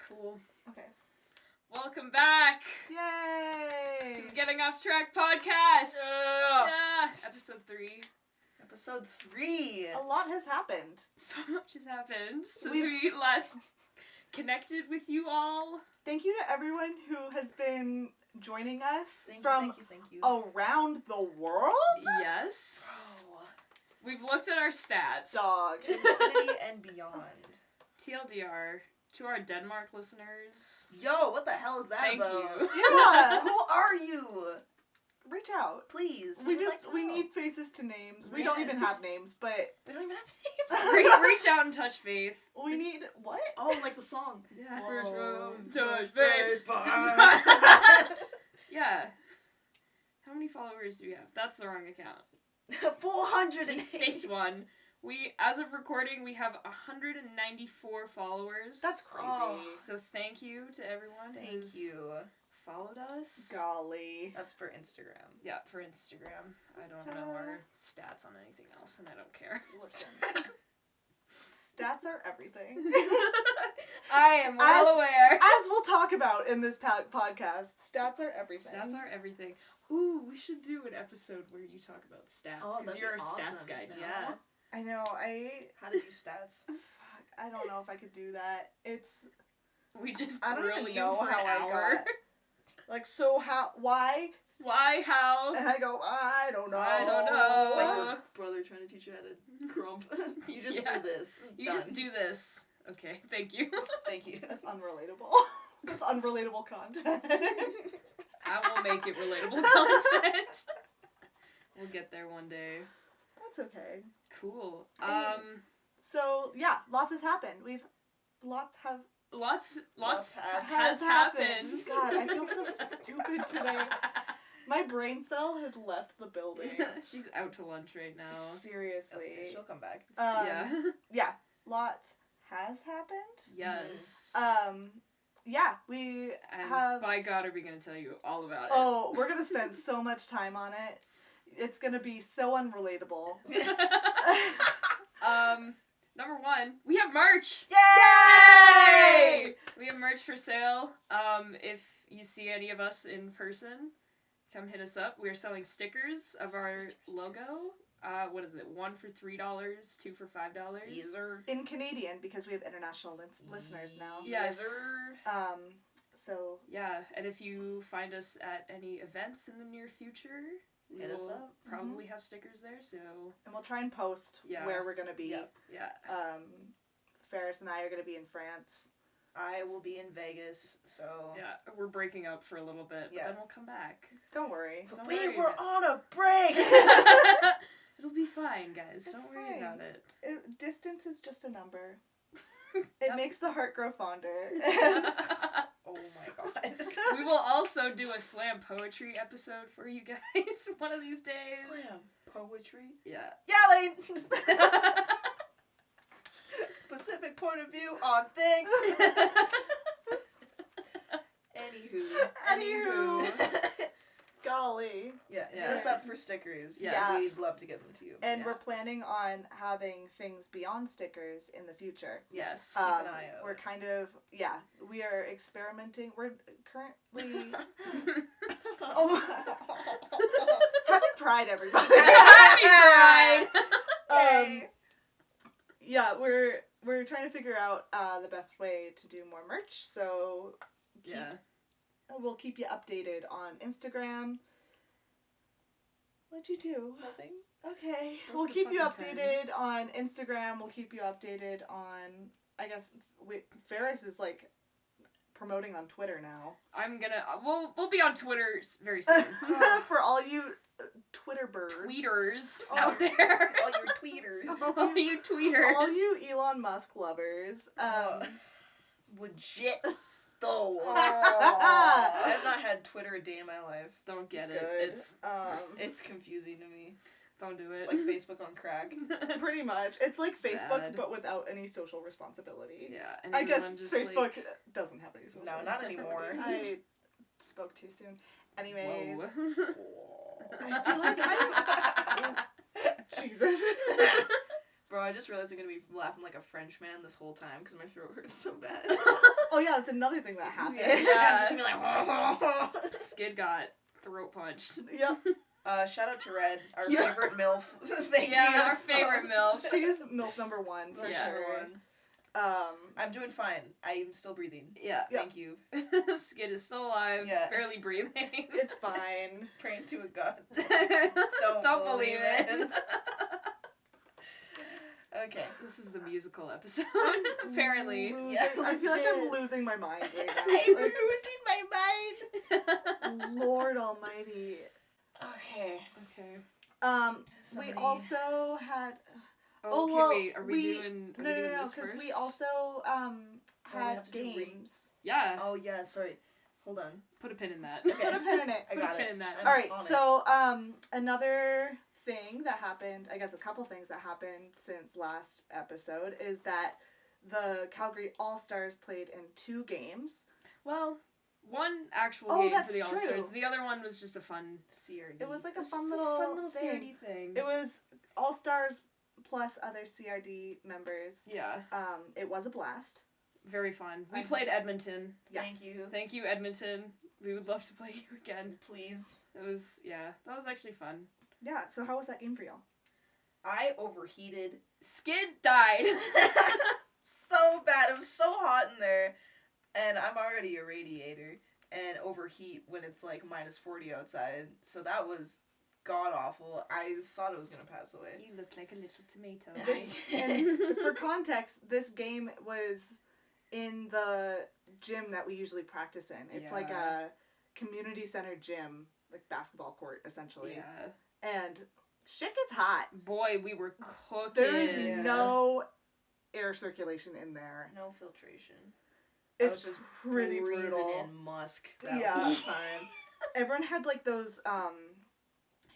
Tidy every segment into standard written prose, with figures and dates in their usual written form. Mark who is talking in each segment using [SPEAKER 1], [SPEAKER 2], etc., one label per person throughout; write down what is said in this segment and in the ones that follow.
[SPEAKER 1] Cool.
[SPEAKER 2] Okay.
[SPEAKER 1] Welcome back
[SPEAKER 2] Yay!
[SPEAKER 1] to the Getting Off Track podcast.
[SPEAKER 3] Yeah.
[SPEAKER 1] Episode 3.
[SPEAKER 3] Episode 3.
[SPEAKER 2] A lot has happened.
[SPEAKER 1] So much has happened since
[SPEAKER 2] We've-
[SPEAKER 1] we last connected with you all.
[SPEAKER 2] Thank you to everyone who has been joining us
[SPEAKER 3] Thank
[SPEAKER 2] from
[SPEAKER 3] you.
[SPEAKER 2] around the world.
[SPEAKER 1] Yes. We've looked at our stats.
[SPEAKER 2] Dog.
[SPEAKER 3] To infinity and beyond.
[SPEAKER 1] TLDR, to our Denmark listeners.
[SPEAKER 3] Yo, what the hell is that
[SPEAKER 1] Thank
[SPEAKER 3] about?
[SPEAKER 1] you.
[SPEAKER 2] Yeah.
[SPEAKER 3] Who are you?
[SPEAKER 2] Reach out.
[SPEAKER 3] Please.
[SPEAKER 2] We
[SPEAKER 3] would
[SPEAKER 2] just
[SPEAKER 3] like to
[SPEAKER 2] we
[SPEAKER 3] know.
[SPEAKER 2] need faces to names. We don't even
[SPEAKER 3] Yes.
[SPEAKER 2] have names, but
[SPEAKER 3] We don't even have names.
[SPEAKER 1] Reach out and touch faith.
[SPEAKER 2] we need what?
[SPEAKER 3] Oh, like the song.
[SPEAKER 1] Yeah.
[SPEAKER 3] Oh,
[SPEAKER 1] Touch faith.
[SPEAKER 3] Bye.
[SPEAKER 1] Yeah. How many followers do we have? That's the wrong account.
[SPEAKER 3] 400
[SPEAKER 1] Space one. We, as of recording, we have 194 followers.
[SPEAKER 2] That's crazy.
[SPEAKER 3] Oh.
[SPEAKER 1] So thank you to everyone
[SPEAKER 3] Thank
[SPEAKER 1] who's
[SPEAKER 3] you.
[SPEAKER 1] followed us.
[SPEAKER 2] Golly.
[SPEAKER 3] That's for Instagram.
[SPEAKER 1] Yeah, for Instagram. I don't know our stats on anything else, and I don't care.
[SPEAKER 2] Listen. Stats are everything.
[SPEAKER 1] I am well aware.
[SPEAKER 2] As we'll talk about in this podcast, stats are everything.
[SPEAKER 1] Stats are everything. Ooh, we should do an episode where you talk about stats,
[SPEAKER 3] Oh,
[SPEAKER 1] because
[SPEAKER 3] that'd
[SPEAKER 1] you're
[SPEAKER 3] be
[SPEAKER 1] a stats
[SPEAKER 3] awesome.
[SPEAKER 1] guy now.
[SPEAKER 3] Yeah.
[SPEAKER 2] I know.
[SPEAKER 3] How to do stats.
[SPEAKER 2] Fuck, I don't know if I could do that. It's
[SPEAKER 1] We just
[SPEAKER 2] I don't
[SPEAKER 1] grill
[SPEAKER 2] even
[SPEAKER 1] you
[SPEAKER 2] know
[SPEAKER 1] for
[SPEAKER 2] how
[SPEAKER 1] an
[SPEAKER 2] I
[SPEAKER 1] hour.
[SPEAKER 2] got. Like, so how? Why?
[SPEAKER 1] Why? How?
[SPEAKER 2] And I go, I don't know.
[SPEAKER 1] I don't know.
[SPEAKER 3] It's like your brother trying to teach you how to crump. You just
[SPEAKER 1] Yeah.
[SPEAKER 3] do this.
[SPEAKER 1] You
[SPEAKER 3] Done.
[SPEAKER 1] just do this. Okay, thank you.
[SPEAKER 3] Thank you.
[SPEAKER 2] That's unrelatable. That's unrelatable content.
[SPEAKER 1] I will make it relatable content. We'll get there one day.
[SPEAKER 2] That's okay.
[SPEAKER 1] Cool.
[SPEAKER 2] Anyways. So yeah, lots has happened. Lots
[SPEAKER 1] Lots
[SPEAKER 2] has
[SPEAKER 1] has happened.
[SPEAKER 2] God, I feel so stupid today. My brain cell has left the building.
[SPEAKER 1] She's out to lunch right now.
[SPEAKER 2] Seriously.
[SPEAKER 3] Okay, she'll come back.
[SPEAKER 1] Yeah.
[SPEAKER 2] Yeah. Lots has happened.
[SPEAKER 1] Yes.
[SPEAKER 2] Yeah, we
[SPEAKER 1] And
[SPEAKER 2] have.
[SPEAKER 1] by God, are we gonna tell you all about it?
[SPEAKER 2] Oh, we're gonna spend so much time on it. It's gonna be so unrelatable.
[SPEAKER 1] Number one, we have merch.
[SPEAKER 2] Yay!
[SPEAKER 1] We have merch for sale. If you see any of us in person, come hit us up. We are selling stickers of our logo. What is it? 1 for $3, 2 for $5.
[SPEAKER 3] These are
[SPEAKER 2] In Canadian, because we have international listeners now.
[SPEAKER 1] Yes.
[SPEAKER 2] So
[SPEAKER 1] Yeah, and if you find us at any events in the near future, we
[SPEAKER 3] Hit us
[SPEAKER 1] will
[SPEAKER 3] up.
[SPEAKER 1] probably have stickers there. So
[SPEAKER 2] and we'll try and post
[SPEAKER 1] Yeah.
[SPEAKER 2] where we're gonna be.
[SPEAKER 3] Yep.
[SPEAKER 1] yeah,
[SPEAKER 2] Ferris and I are gonna be in France.
[SPEAKER 3] I will be in Vegas, so
[SPEAKER 1] yeah, we're breaking up for a little bit, but
[SPEAKER 3] Yeah.
[SPEAKER 1] then we'll come back.
[SPEAKER 2] Don't worry.
[SPEAKER 1] Don't
[SPEAKER 3] we
[SPEAKER 1] worry.
[SPEAKER 3] were on a break.
[SPEAKER 1] It'll be fine, guys.
[SPEAKER 2] It's
[SPEAKER 1] Don't worry
[SPEAKER 2] fine.
[SPEAKER 1] about it.
[SPEAKER 2] Distance is just a number. It
[SPEAKER 1] Yep.
[SPEAKER 2] makes the heart grow fonder. And
[SPEAKER 3] Oh my god.
[SPEAKER 1] We will also do a slam poetry episode for you guys one of these days.
[SPEAKER 3] Slam poetry.
[SPEAKER 1] Yeah.
[SPEAKER 3] Yelling. Specific point of view on things.
[SPEAKER 2] Anywho. Golly.
[SPEAKER 3] Yeah,
[SPEAKER 1] Yeah.
[SPEAKER 3] hit us up for stickers.
[SPEAKER 1] Yes.
[SPEAKER 3] We'd love to give them to you.
[SPEAKER 2] And
[SPEAKER 1] Yeah.
[SPEAKER 2] we're planning on having things beyond stickers in the future.
[SPEAKER 1] Yes.
[SPEAKER 3] Keep an eye out.
[SPEAKER 2] We're kind of, we are experimenting. We're currently... Oh. Happy Pride, everybody.
[SPEAKER 1] Happy Pride!
[SPEAKER 2] Yeah, we're trying to figure out the best way to do more merch, so we'll keep you updated on Instagram. What'd you do?
[SPEAKER 3] Nothing.
[SPEAKER 2] Okay.
[SPEAKER 1] Broke
[SPEAKER 2] We'll
[SPEAKER 1] the
[SPEAKER 2] keep you
[SPEAKER 1] fucking pen.
[SPEAKER 2] updated on Instagram. We'll keep you updated on, I guess, Ferris is like promoting on Twitter now.
[SPEAKER 1] I'm gonna. We'll be on Twitter very soon.
[SPEAKER 2] For all you Twitter birds.
[SPEAKER 1] Tweeters
[SPEAKER 2] Oh.
[SPEAKER 1] out there.
[SPEAKER 3] All your tweeters.
[SPEAKER 1] All you tweeters.
[SPEAKER 2] All you Elon Musk lovers.
[SPEAKER 3] Legit, though.
[SPEAKER 2] Aw.
[SPEAKER 3] I have not had Twitter a day in my life.
[SPEAKER 1] Don't get it.
[SPEAKER 2] Good.
[SPEAKER 3] It's confusing to me.
[SPEAKER 1] Don't do it.
[SPEAKER 3] It's like Facebook on crack.
[SPEAKER 2] Pretty much. It's like Facebook,
[SPEAKER 1] bad.
[SPEAKER 2] but without any social responsibility.
[SPEAKER 1] Yeah. And
[SPEAKER 2] I guess
[SPEAKER 1] everyone just,
[SPEAKER 2] Facebook
[SPEAKER 1] like,
[SPEAKER 2] doesn't have any social
[SPEAKER 3] No, not anymore.
[SPEAKER 2] I spoke too soon. Anyways.
[SPEAKER 1] Whoa.
[SPEAKER 2] I feel like I'm... Jesus.
[SPEAKER 3] Bro, I just realized I'm gonna be laughing like a French man this whole time because my throat hurts so bad.
[SPEAKER 2] Oh yeah, that's another thing that happened.
[SPEAKER 1] Yeah.
[SPEAKER 3] I'm just gonna be like,
[SPEAKER 1] Skid got throat punched.
[SPEAKER 2] Yep.
[SPEAKER 3] shout out to Red, our
[SPEAKER 2] Yeah.
[SPEAKER 3] favorite MILF. Thank you.
[SPEAKER 1] Our favorite MILF.
[SPEAKER 2] She's MILF number 1 for
[SPEAKER 1] Yeah.
[SPEAKER 2] sure.
[SPEAKER 3] I'm doing fine. I'm still breathing.
[SPEAKER 1] Yeah.
[SPEAKER 3] Thank you.
[SPEAKER 1] Skid is still alive,
[SPEAKER 3] Yeah.
[SPEAKER 1] barely breathing.
[SPEAKER 2] It's fine.
[SPEAKER 3] Praying to a god.
[SPEAKER 1] Don't believe it.
[SPEAKER 3] Okay.
[SPEAKER 1] This is the musical episode, apparently.
[SPEAKER 2] Yeah, I feel like I'm losing my mind right now.
[SPEAKER 3] I'm
[SPEAKER 2] Like,
[SPEAKER 3] losing my mind.
[SPEAKER 2] Lord Almighty.
[SPEAKER 3] Okay.
[SPEAKER 1] Okay.
[SPEAKER 2] We also had.
[SPEAKER 1] Oh, okay,
[SPEAKER 2] well,
[SPEAKER 1] wait, are we doing
[SPEAKER 2] No,
[SPEAKER 1] this
[SPEAKER 2] because
[SPEAKER 1] first?
[SPEAKER 2] we also
[SPEAKER 3] we
[SPEAKER 2] had
[SPEAKER 3] have to do
[SPEAKER 2] games.
[SPEAKER 1] Yeah,
[SPEAKER 3] Oh yeah, sorry. Hold on.
[SPEAKER 1] put a pin in that.
[SPEAKER 3] Okay.
[SPEAKER 2] Put a pin in it.
[SPEAKER 3] I
[SPEAKER 1] Put
[SPEAKER 3] got
[SPEAKER 1] a pin
[SPEAKER 3] it.
[SPEAKER 1] in that.
[SPEAKER 3] I'm
[SPEAKER 2] All right,
[SPEAKER 3] on it.
[SPEAKER 2] so another thing that happened, I guess a couple things that happened since last episode is that the Calgary All-Stars played in 2 games.
[SPEAKER 1] Well, one actual
[SPEAKER 2] Oh,
[SPEAKER 1] game
[SPEAKER 2] that's
[SPEAKER 1] for the All-Stars.
[SPEAKER 2] true.
[SPEAKER 1] The other one was just a fun...
[SPEAKER 3] CRD.
[SPEAKER 2] It was like a
[SPEAKER 1] It's
[SPEAKER 2] fun
[SPEAKER 1] just
[SPEAKER 2] little,
[SPEAKER 1] CRD
[SPEAKER 2] thing.
[SPEAKER 1] thing.
[SPEAKER 2] It was All-Stars plus other CRD members.
[SPEAKER 1] Yeah,
[SPEAKER 2] It was a blast.
[SPEAKER 1] very fun. We
[SPEAKER 2] I'm-
[SPEAKER 1] played Edmonton.
[SPEAKER 3] Thank you.
[SPEAKER 1] Thank you, Edmonton. We would love to play you again.
[SPEAKER 3] Please.
[SPEAKER 1] It was, yeah, that was actually fun.
[SPEAKER 2] Yeah, so how was that game for y'all?
[SPEAKER 3] I overheated
[SPEAKER 1] Skid died.
[SPEAKER 3] so bad. It was so hot in there, and I'm already a radiator and overheat when it's like -40 outside. So that was god awful. I thought it was gonna pass away.
[SPEAKER 1] You look like a little tomato.
[SPEAKER 2] And for context, this game was in the gym that we usually practice in. It's like
[SPEAKER 1] Yeah.
[SPEAKER 2] a community center gym, like basketball court, essentially.
[SPEAKER 1] Yeah.
[SPEAKER 2] And shit gets hot.
[SPEAKER 1] Boy, we were cooking.
[SPEAKER 2] There is
[SPEAKER 3] Yeah.
[SPEAKER 2] no air circulation in there.
[SPEAKER 3] No filtration. I
[SPEAKER 2] It's
[SPEAKER 3] was just
[SPEAKER 2] pretty
[SPEAKER 3] breathing
[SPEAKER 2] brutal.
[SPEAKER 3] in musk that
[SPEAKER 2] Yeah.
[SPEAKER 3] whole time.
[SPEAKER 2] Everyone had like those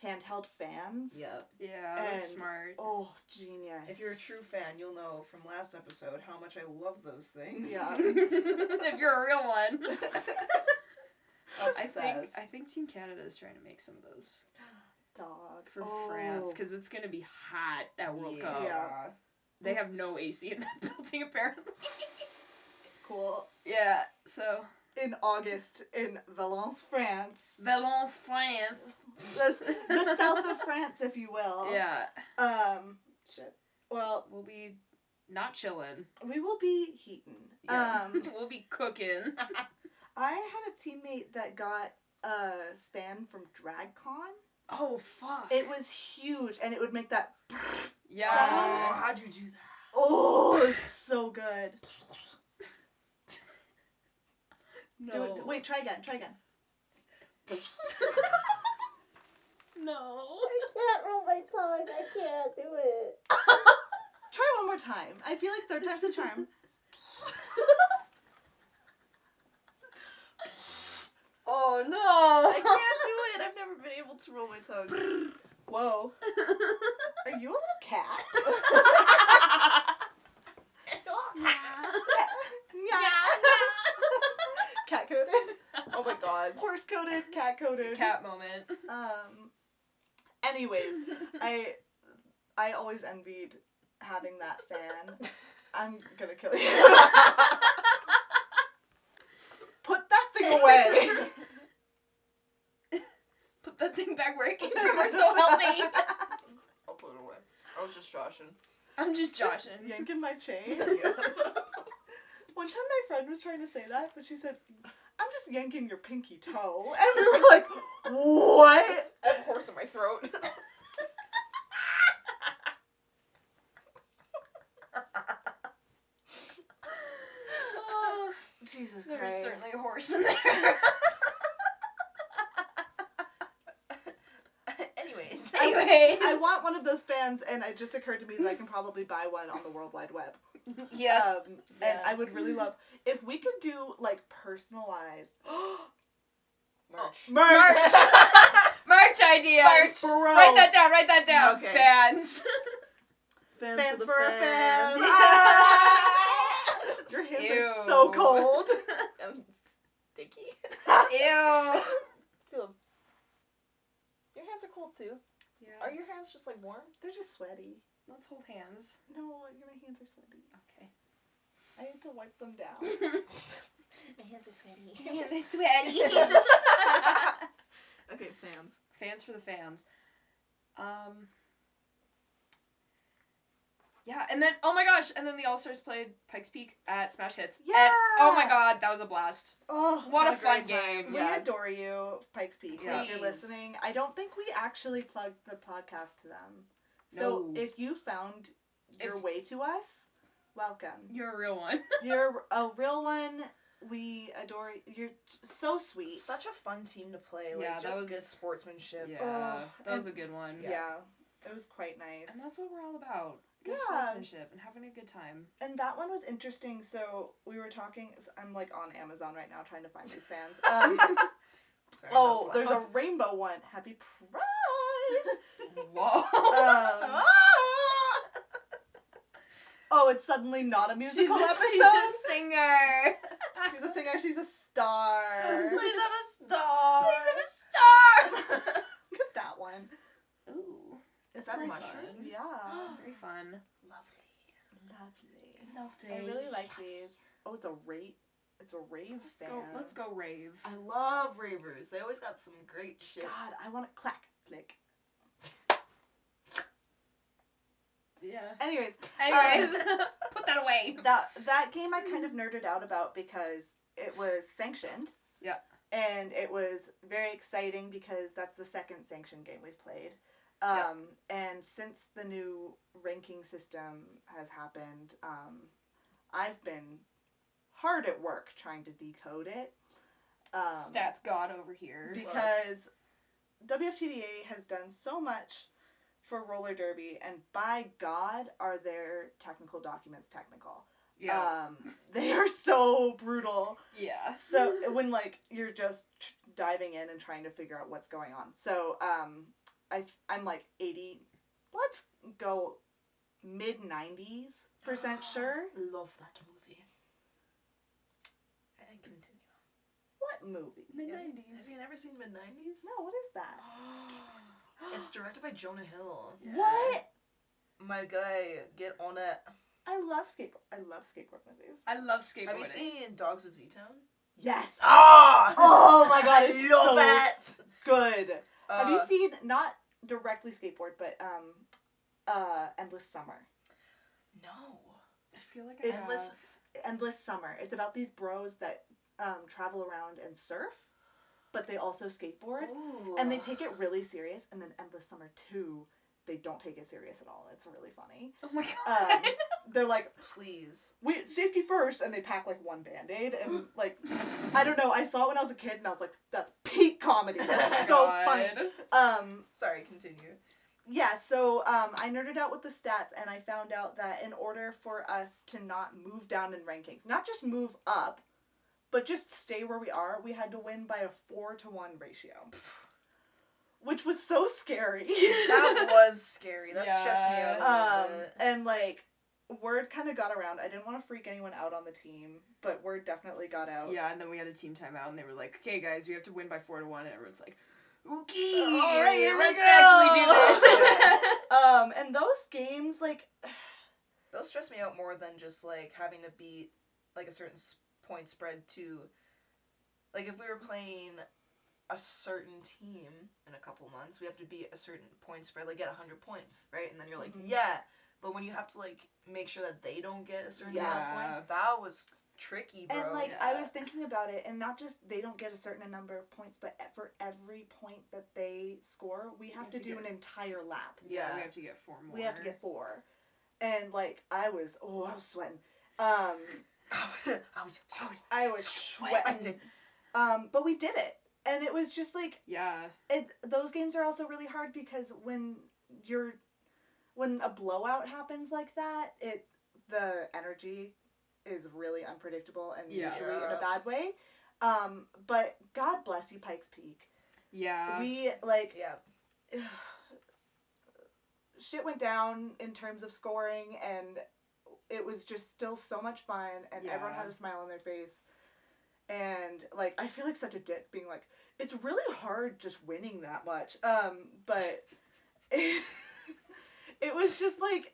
[SPEAKER 2] handheld fans.
[SPEAKER 3] Yep.
[SPEAKER 1] Yeah, that was
[SPEAKER 2] And-
[SPEAKER 1] smart.
[SPEAKER 2] Oh, genius.
[SPEAKER 3] If you're a true fan, you'll know from last episode how much I love those things.
[SPEAKER 2] Yeah.
[SPEAKER 1] If you're a real one.
[SPEAKER 3] Obsessed.
[SPEAKER 1] I think Team Canada is trying to make some of those
[SPEAKER 2] Dog.
[SPEAKER 1] for
[SPEAKER 2] Oh.
[SPEAKER 1] France because it's gonna be hot at World Cup.
[SPEAKER 2] Yeah.
[SPEAKER 1] They have no AC in that building apparently.
[SPEAKER 2] Cool.
[SPEAKER 1] Yeah. So
[SPEAKER 2] In August in Valence, France.
[SPEAKER 1] Valence, France.
[SPEAKER 2] The south of France, if you will.
[SPEAKER 1] Yeah.
[SPEAKER 2] Shit. Well,
[SPEAKER 1] We'll be not chilling.
[SPEAKER 2] we will be heating.
[SPEAKER 1] Yeah. We'll be cooking.
[SPEAKER 2] I had a teammate that got a fan from DragCon.
[SPEAKER 1] Oh fuck.
[SPEAKER 2] It was huge, and it would make that.
[SPEAKER 1] Yeah.
[SPEAKER 3] Oh, how'd you do that?
[SPEAKER 2] Oh, it was so good.
[SPEAKER 1] No.
[SPEAKER 2] Do it. Wait, try again. Try again.
[SPEAKER 1] No.
[SPEAKER 3] can't roll my tongue. I can't do it.
[SPEAKER 2] Try one more time. I feel like 3rd time's the charm.
[SPEAKER 1] Oh no.
[SPEAKER 3] I can't do it. I've never been able to roll my tongue.
[SPEAKER 2] Whoa. Are you a little cat? Cat coded.
[SPEAKER 3] Oh my god.
[SPEAKER 2] Horse coded. Cat coded.
[SPEAKER 1] Cat moment.
[SPEAKER 2] Anyways, I always envied having that fan. I'm gonna kill you. Put that thing away.
[SPEAKER 1] Put that thing back where it came from, or so help me.
[SPEAKER 3] I'll put it away. I was just joshing.
[SPEAKER 1] I'm just joshing.
[SPEAKER 2] Yanking my chain. One time my friend was trying to say that, but she said, I'm just yanking your pinky toe. And we were like, what?
[SPEAKER 3] I have a horse in my throat.
[SPEAKER 2] Jesus
[SPEAKER 1] There was
[SPEAKER 2] Christ.
[SPEAKER 1] certainly a horse in there.
[SPEAKER 3] Anyways.
[SPEAKER 1] Anyways.
[SPEAKER 2] I want one of those fans, and it just occurred to me that I can probably buy one on the World Wide Web.
[SPEAKER 1] Yes.
[SPEAKER 2] And
[SPEAKER 3] Yeah.
[SPEAKER 2] I would really love if we could do like personalized
[SPEAKER 3] Merch.
[SPEAKER 2] merch.
[SPEAKER 1] Merch ideas.
[SPEAKER 2] Merch, bro.
[SPEAKER 1] Write that down. Write that down.
[SPEAKER 3] Okay.
[SPEAKER 1] Fans.
[SPEAKER 2] Fans for
[SPEAKER 3] fans.
[SPEAKER 2] fans. Ah! Your hands
[SPEAKER 1] Ew.
[SPEAKER 2] are so cold.
[SPEAKER 3] I'm sticky.
[SPEAKER 1] Ew.
[SPEAKER 3] Feel. Your hands are cold too.
[SPEAKER 1] Yeah.
[SPEAKER 3] Are your hands just like warm?
[SPEAKER 2] They're just sweaty.
[SPEAKER 1] Let's hold hands.
[SPEAKER 2] No, my hands are sweaty.
[SPEAKER 1] Okay.
[SPEAKER 2] I need to wipe them down.
[SPEAKER 3] My hands are sweaty.
[SPEAKER 1] They're sweaty.
[SPEAKER 3] Okay, fans.
[SPEAKER 1] Fans for the fans. Yeah, and then, oh my gosh, and then the All-Stars played Pikes Peak at Smash Hits.
[SPEAKER 2] Yeah!
[SPEAKER 1] And, oh my god, that was a blast.
[SPEAKER 2] Oh,
[SPEAKER 1] What a fun
[SPEAKER 3] great time.
[SPEAKER 1] game.
[SPEAKER 2] we
[SPEAKER 3] Yeah.
[SPEAKER 2] adore you, Pikes Peak.
[SPEAKER 1] Yeah.
[SPEAKER 2] If you're listening, I don't think we actually plugged the podcast to them. So
[SPEAKER 1] No.
[SPEAKER 2] if you found your
[SPEAKER 1] If-
[SPEAKER 2] way to us, welcome.
[SPEAKER 1] You're a real one.
[SPEAKER 2] You're a real one. We adore you. You're so sweet.
[SPEAKER 3] Such a fun team to play. Like,
[SPEAKER 1] Yeah, that
[SPEAKER 3] just
[SPEAKER 1] was-
[SPEAKER 3] good sportsmanship.
[SPEAKER 1] Yeah,
[SPEAKER 2] Oh,
[SPEAKER 1] that was a
[SPEAKER 2] and-
[SPEAKER 1] good one.
[SPEAKER 2] Yeah. It was quite nice.
[SPEAKER 1] And that's what we're all about. Good
[SPEAKER 2] Yeah.
[SPEAKER 1] sportsmanship and having a good time.
[SPEAKER 2] And that one was interesting. So we were talking. I'm like on Amazon right now trying to find these fans.
[SPEAKER 3] Sorry,
[SPEAKER 2] Oh,
[SPEAKER 3] that's
[SPEAKER 2] there's a
[SPEAKER 3] loud.
[SPEAKER 2] rainbow one. Happy Pride.
[SPEAKER 1] Whoa.
[SPEAKER 2] Oh, it's suddenly not a
[SPEAKER 1] she's,
[SPEAKER 2] musical
[SPEAKER 1] a,
[SPEAKER 2] episode.
[SPEAKER 1] she's a singer.
[SPEAKER 2] She's a singer. She's a star.
[SPEAKER 3] Please have a star.
[SPEAKER 1] Please have a star.
[SPEAKER 2] Look at that one.
[SPEAKER 1] Ooh.
[SPEAKER 3] Is that
[SPEAKER 2] like
[SPEAKER 3] mushrooms?
[SPEAKER 2] Yeah.
[SPEAKER 1] Very fun.
[SPEAKER 2] Lovely.
[SPEAKER 1] Lovely.
[SPEAKER 2] I really like these. Oh, it's a rave. It's a rave fan.
[SPEAKER 1] Let's go rave.
[SPEAKER 3] I love ravers. They always got some great shit.
[SPEAKER 2] God, I want to clack, click.
[SPEAKER 1] Yeah.
[SPEAKER 2] Anyways,
[SPEAKER 1] Anyways, put that away.
[SPEAKER 2] that game I kind of nerded out about because it was sanctioned.
[SPEAKER 1] Yeah.
[SPEAKER 2] And it was very exciting because that's the second sanctioned game we've played.
[SPEAKER 1] Yeah.
[SPEAKER 2] And since the new ranking system has happened, I've been hard at work trying to decode it.
[SPEAKER 1] Stats god over here.
[SPEAKER 2] Because WFTDA has done so much for roller derby, and by God, are their technical documents technical.
[SPEAKER 1] Yeah.
[SPEAKER 2] They are so brutal.
[SPEAKER 1] Yeah.
[SPEAKER 2] So when like you're just diving in and trying to figure out what's going on. So I'm like 80. Let's go mid 90s% sure.
[SPEAKER 3] Love that movie. And continue.
[SPEAKER 2] What movie?
[SPEAKER 1] Mid-90s.
[SPEAKER 3] Have you never seen Mid-90s?
[SPEAKER 2] No, what is that?
[SPEAKER 3] It's directed by Jonah Hill.
[SPEAKER 1] Yeah.
[SPEAKER 2] What?
[SPEAKER 3] My guy, get on it.
[SPEAKER 2] I love skateboard movies.
[SPEAKER 1] I love skateboarding.
[SPEAKER 3] Have you seen Dogs of Z-Town?
[SPEAKER 2] Yes.
[SPEAKER 3] Ah!
[SPEAKER 2] Oh my God,
[SPEAKER 3] I
[SPEAKER 2] it's
[SPEAKER 3] love
[SPEAKER 2] so
[SPEAKER 3] that!
[SPEAKER 2] good. Have you
[SPEAKER 3] Uh,
[SPEAKER 2] seen not directly skateboard, but Endless Summer?
[SPEAKER 3] No.
[SPEAKER 1] I feel like
[SPEAKER 2] It's-
[SPEAKER 1] have.
[SPEAKER 2] Endless Summer. It's about these bros that travel around and surf, but they also skateboard.
[SPEAKER 1] Ooh.
[SPEAKER 2] And they take it really serious, and then Endless Summer 2, they don't take it serious at all. It's really funny.
[SPEAKER 1] Oh my god.
[SPEAKER 2] They're like,
[SPEAKER 3] Please.
[SPEAKER 2] wait, safety first, and they pack like one Band-Aid, and like, I don't know, I saw it when I was a kid, and I was like, that's peak comedy. That's so funny.
[SPEAKER 3] Sorry, continue.
[SPEAKER 2] Yeah, so I nerded out with the stats, and I found out that in order for us to not move down in rankings, not just move up, but just stay where we are, we had to win by a 4-to-1 ratio. Which was so scary.
[SPEAKER 3] That was scary. That stressed me out a little bit.
[SPEAKER 2] And like, word kind of got around. I didn't want to freak anyone out on the team, but word definitely got out.
[SPEAKER 1] Yeah, and then we had a team timeout, and they were like, "Okay, guys, we have to win by 4-1," and everyone's like, "Okay,
[SPEAKER 2] All right, here we
[SPEAKER 1] let's
[SPEAKER 2] go."
[SPEAKER 1] actually do this."
[SPEAKER 2] And those games, like,
[SPEAKER 3] Those stress me out more than just, like, having to beat, like, a certain point spread to... Like, if we were playing a certain team in a couple months, we have to beat a certain point spread, like, get 100 points, right? And then you're like,
[SPEAKER 2] Mhm.
[SPEAKER 3] yeah. But when you have to, like, make sure that they don't get a certain amount of
[SPEAKER 1] Yeah.
[SPEAKER 3] points, that was tricky, bro.
[SPEAKER 2] and like,
[SPEAKER 1] yeah.
[SPEAKER 2] I was thinking about it, and not just they don't get a certain number of points, but for every point that they score, we have to do an entire lap.
[SPEAKER 1] Yeah,
[SPEAKER 3] Yeah.
[SPEAKER 1] we have to get 4 more.
[SPEAKER 2] We have to get 4. And like, I was sweating.
[SPEAKER 3] I
[SPEAKER 2] I was sweating. But we did it. And it was just like,
[SPEAKER 1] Yeah.
[SPEAKER 2] those games are also really hard because when a blowout happens like that, the energy is really unpredictable and
[SPEAKER 1] Yeah.
[SPEAKER 2] usually in a bad way. But God bless you, Pikes Peak.
[SPEAKER 1] Yeah.
[SPEAKER 2] We like
[SPEAKER 3] Yeah.
[SPEAKER 2] shit went down in terms of scoring, and it was just still so much fun, and everyone had a smile on their face. And like, I feel like such a dick being like, it's really hard just winning that much. But it was just like,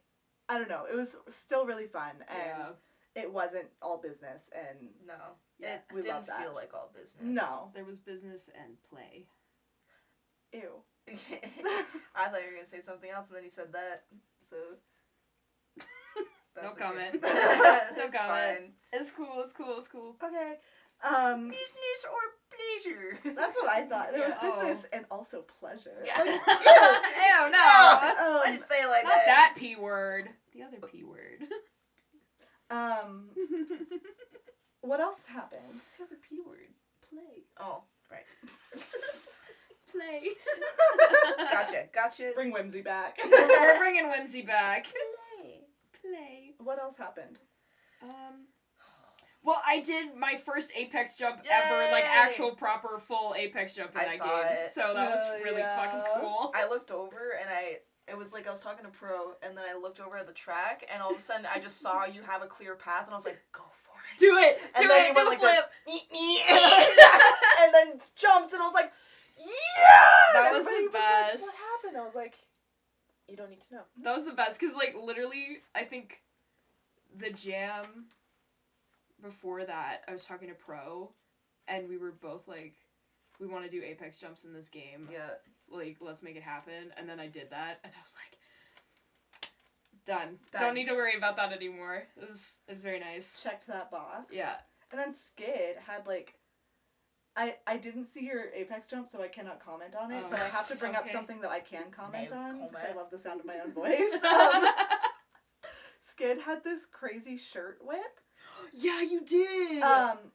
[SPEAKER 2] I don't know. It was still really fun, and
[SPEAKER 1] Yeah.
[SPEAKER 2] it wasn't all business, and
[SPEAKER 3] No.
[SPEAKER 1] Yeah.
[SPEAKER 3] It
[SPEAKER 2] We
[SPEAKER 3] didn't
[SPEAKER 2] love that.
[SPEAKER 3] feel like all business.
[SPEAKER 2] no.
[SPEAKER 1] There was business and play.
[SPEAKER 2] Ew.
[SPEAKER 3] I thought you were going to say something else, and then you said that. So.
[SPEAKER 1] No
[SPEAKER 3] that's
[SPEAKER 1] comment.
[SPEAKER 3] Okay.
[SPEAKER 1] No
[SPEAKER 3] It's
[SPEAKER 1] comment.
[SPEAKER 3] fine.
[SPEAKER 1] It's cool. It's cool. It's cool.
[SPEAKER 2] Okay.
[SPEAKER 3] Business or pleasure?
[SPEAKER 2] That's what I thought. There was
[SPEAKER 1] Yeah.
[SPEAKER 2] business and also pleasure.
[SPEAKER 3] Yeah.
[SPEAKER 2] Like,
[SPEAKER 1] Ew, no.
[SPEAKER 3] I just say it like
[SPEAKER 1] Not
[SPEAKER 3] that.
[SPEAKER 1] that P word. The other P word.
[SPEAKER 2] what else happened?
[SPEAKER 1] What's the other P word? Play.
[SPEAKER 3] Oh, right.
[SPEAKER 1] Play.
[SPEAKER 3] Gotcha.
[SPEAKER 2] Bring whimsy back.
[SPEAKER 1] We're bringing whimsy back. Play.
[SPEAKER 2] What else happened?
[SPEAKER 1] Well, I did my first Apex jump ever, like
[SPEAKER 3] Yay!
[SPEAKER 1] actual proper full Apex jump in
[SPEAKER 3] I
[SPEAKER 1] that
[SPEAKER 3] saw
[SPEAKER 1] game.
[SPEAKER 3] it.
[SPEAKER 1] So that was
[SPEAKER 2] Hell
[SPEAKER 1] really
[SPEAKER 2] yeah.
[SPEAKER 1] fucking cool.
[SPEAKER 3] I looked over and it was like I was talking to Pro, and then I looked over at the track, and all of a sudden I just saw you have a clear path, and I was like, go for it.
[SPEAKER 1] Do it!
[SPEAKER 3] And
[SPEAKER 1] Do
[SPEAKER 3] then
[SPEAKER 1] it!
[SPEAKER 3] you
[SPEAKER 1] Do
[SPEAKER 3] went
[SPEAKER 1] the
[SPEAKER 3] like
[SPEAKER 1] flip!
[SPEAKER 3] this, and then jumped, and I was like, yeah!
[SPEAKER 1] That
[SPEAKER 3] And
[SPEAKER 1] was the
[SPEAKER 3] everybody
[SPEAKER 1] best.
[SPEAKER 3] Like, what happened? I was like, you don't need to know.
[SPEAKER 1] That was the best, because, like, literally, I think the jam before that, I was talking to Pro, and we were both like, we want to do Apex jumps in this game.
[SPEAKER 3] Yeah.
[SPEAKER 1] Like, let's make it happen. And then I did that, and I was like, done.
[SPEAKER 3] Done.
[SPEAKER 1] Don't need to worry about that anymore. It was very nice.
[SPEAKER 2] Checked that box.
[SPEAKER 1] Yeah.
[SPEAKER 2] And then Skid had like, I didn't see your Apex jump, so I cannot comment on it. So I have to bring up
[SPEAKER 1] Okay.
[SPEAKER 2] something that I can comment
[SPEAKER 3] No
[SPEAKER 2] on because I
[SPEAKER 3] comment.
[SPEAKER 2] love the sound of my own voice. Skid had this crazy shirt whip.
[SPEAKER 1] Yeah, you did!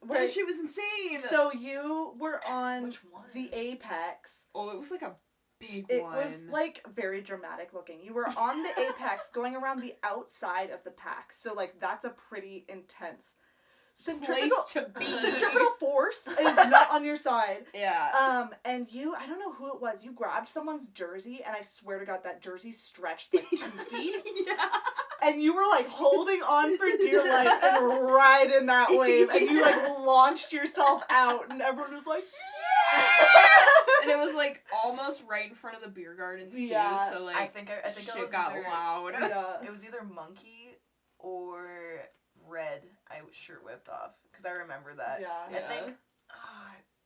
[SPEAKER 2] Where
[SPEAKER 1] That shit was insane!
[SPEAKER 2] so you were on
[SPEAKER 3] Which one?
[SPEAKER 2] the Apex.
[SPEAKER 1] Oh, it was like a big
[SPEAKER 2] It
[SPEAKER 1] one.
[SPEAKER 2] was like very dramatic looking. You were on the Apex going around the outside of the pack. So like that's a pretty intense
[SPEAKER 1] place to be.
[SPEAKER 2] centripetal force is not on your side.
[SPEAKER 1] Yeah.
[SPEAKER 2] And you, I don't know who it was, you grabbed someone's jersey, and I swear to God, that jersey stretched like 2 feet.
[SPEAKER 1] Yeah.
[SPEAKER 2] And you were like holding on for dear life and riding that wave, and you like launched yourself out, and everyone was like, yeah!
[SPEAKER 1] And it was like almost right in front of the beer gardens too.
[SPEAKER 2] Yeah.
[SPEAKER 1] So like
[SPEAKER 3] I think it
[SPEAKER 1] shit
[SPEAKER 3] was
[SPEAKER 1] got
[SPEAKER 3] either,
[SPEAKER 1] loud.
[SPEAKER 2] Yeah.
[SPEAKER 3] It was either Monkey or Red. I shirt whipped off because I remember that.
[SPEAKER 2] Yeah.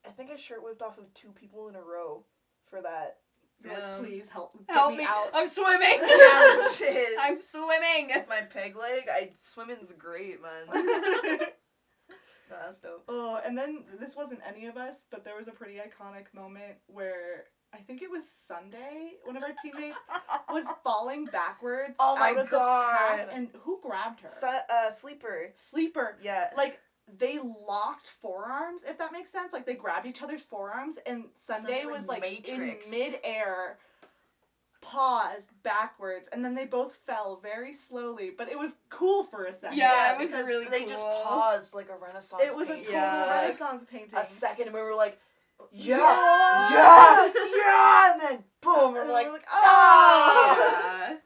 [SPEAKER 3] I think I shirt whipped off of 2 people in a row for that.
[SPEAKER 2] You're like, please help
[SPEAKER 1] Help
[SPEAKER 2] me
[SPEAKER 1] me!
[SPEAKER 2] out.
[SPEAKER 1] I'm swimming.
[SPEAKER 3] Yeah, shit.
[SPEAKER 1] I'm swimming.
[SPEAKER 3] With my peg leg, swimming's great, man. No, that's dope.
[SPEAKER 2] Oh, and then this wasn't any of us, but there was a pretty iconic moment where I think it was Sunday, one of our teammates was falling backwards
[SPEAKER 3] Oh my
[SPEAKER 2] out of
[SPEAKER 3] God.
[SPEAKER 2] the pack, and who grabbed her?
[SPEAKER 3] Sleeper.
[SPEAKER 2] Sleeper.
[SPEAKER 3] Yeah.
[SPEAKER 2] Like, they locked forearms, if that makes sense. Like, they grabbed each other's forearms, and Sunday
[SPEAKER 3] Something
[SPEAKER 2] was, like,
[SPEAKER 3] Matrixed.
[SPEAKER 2] in midair, paused backwards, and then they both fell very slowly, but it was cool for a second.
[SPEAKER 1] Yeah, it was
[SPEAKER 3] because
[SPEAKER 1] really
[SPEAKER 3] they just
[SPEAKER 1] cool.
[SPEAKER 3] paused like a Renaissance
[SPEAKER 2] It was a
[SPEAKER 3] painting.
[SPEAKER 2] total
[SPEAKER 1] Yeah.
[SPEAKER 2] Renaissance painting.
[SPEAKER 3] A second, and we were like,
[SPEAKER 2] Yeah!
[SPEAKER 3] yeah, and then boom, and we're like, ah!
[SPEAKER 1] Yeah.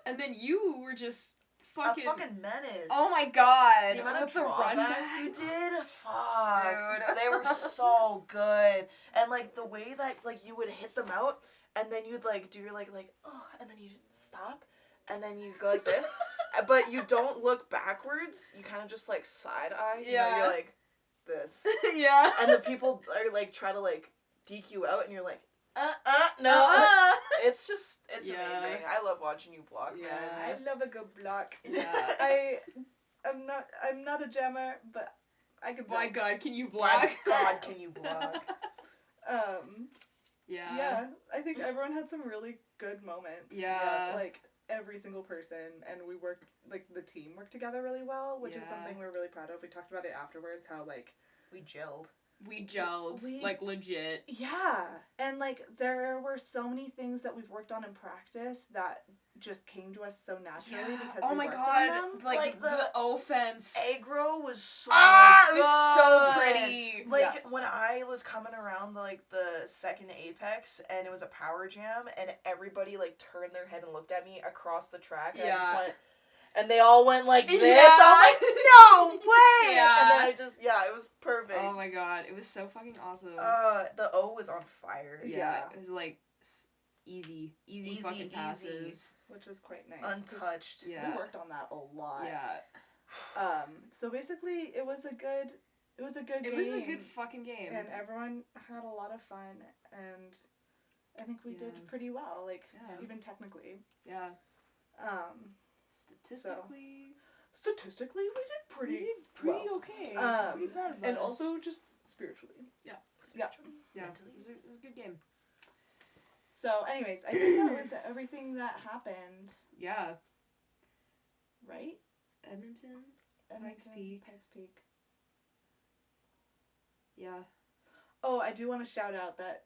[SPEAKER 1] And then you were just fucking.
[SPEAKER 3] A fucking menace.
[SPEAKER 1] Oh my God!
[SPEAKER 3] The amount of
[SPEAKER 1] With the
[SPEAKER 3] drawbacks you
[SPEAKER 1] runbacks.
[SPEAKER 3] did, fuck,
[SPEAKER 1] Dude.
[SPEAKER 3] they were so good, and like the way that like you would hit them out, and then you'd like do your like oh, and then you stop, and then you go like this, but you don't look backwards. You kind of just like side eye. You know,
[SPEAKER 1] Yeah.
[SPEAKER 3] you're like this,
[SPEAKER 1] Yeah.
[SPEAKER 3] and the people are like try to like deke you out, and you're like no. It's
[SPEAKER 1] Yeah.
[SPEAKER 3] amazing. I love watching you block,
[SPEAKER 1] Yeah.
[SPEAKER 3] man.
[SPEAKER 2] I love a good block.
[SPEAKER 1] Yeah.
[SPEAKER 2] I'm not a jammer, but I can
[SPEAKER 1] My
[SPEAKER 2] block.
[SPEAKER 1] God, can you
[SPEAKER 3] My
[SPEAKER 1] block?
[SPEAKER 3] God, can you block?
[SPEAKER 2] Yeah, I think everyone had some really good moments.
[SPEAKER 1] Yeah.
[SPEAKER 2] Like every single person, and we worked, like the team worked together really well, which is
[SPEAKER 1] Yeah.
[SPEAKER 2] something we're really proud of. We talked about it afterwards, how like,
[SPEAKER 3] We gelled.
[SPEAKER 1] We gelled, like legit.
[SPEAKER 2] yeah, and like there were so many things that we've worked on in practice that just came to us so naturally because
[SPEAKER 1] Oh
[SPEAKER 2] we
[SPEAKER 1] my
[SPEAKER 2] worked
[SPEAKER 1] God!
[SPEAKER 2] on them.
[SPEAKER 1] Like the offense.
[SPEAKER 3] Aggro was so
[SPEAKER 1] It was so
[SPEAKER 3] good.
[SPEAKER 1] pretty.
[SPEAKER 3] Like
[SPEAKER 2] Yeah.
[SPEAKER 3] when I was coming around the second Apex and it was a power jam and everybody like turned their head and looked at me across the track and I just
[SPEAKER 1] Yeah.
[SPEAKER 3] went and they all went like this.
[SPEAKER 1] Yeah.
[SPEAKER 3] I was like, no way!
[SPEAKER 1] Yeah.
[SPEAKER 3] And then I just it was perfect.
[SPEAKER 1] Oh my God! It was so fucking awesome.
[SPEAKER 3] The O was on fire.
[SPEAKER 1] yeah,
[SPEAKER 2] yeah.
[SPEAKER 1] it was like easy
[SPEAKER 3] Easy,
[SPEAKER 1] fucking
[SPEAKER 3] easy.
[SPEAKER 1] passes.
[SPEAKER 2] which was quite nice. 'cause
[SPEAKER 3] Untouched.
[SPEAKER 1] Yeah.
[SPEAKER 2] We worked on that a lot.
[SPEAKER 1] Yeah.
[SPEAKER 2] So basically, it was a good game.
[SPEAKER 1] It was a good fucking game.
[SPEAKER 2] And everyone had a lot of fun, and I think we did pretty well. Like even technically.
[SPEAKER 1] Yeah. Statistically,
[SPEAKER 2] we did pretty well.
[SPEAKER 1] okay.
[SPEAKER 2] Um,
[SPEAKER 1] Pretty proud of
[SPEAKER 2] and
[SPEAKER 1] us.
[SPEAKER 2] also just spiritually.
[SPEAKER 1] Yeah.
[SPEAKER 2] Yeah.
[SPEAKER 1] Yeah.
[SPEAKER 3] Mentally.
[SPEAKER 1] It was a good game.
[SPEAKER 2] So, anyways, I think that was everything that happened.
[SPEAKER 1] Yeah.
[SPEAKER 2] Right?
[SPEAKER 1] Edmonton.
[SPEAKER 2] Edmonton,
[SPEAKER 1] Peak.
[SPEAKER 2] Pikes Peak.
[SPEAKER 1] Yeah.
[SPEAKER 2] Oh, I do want to shout out that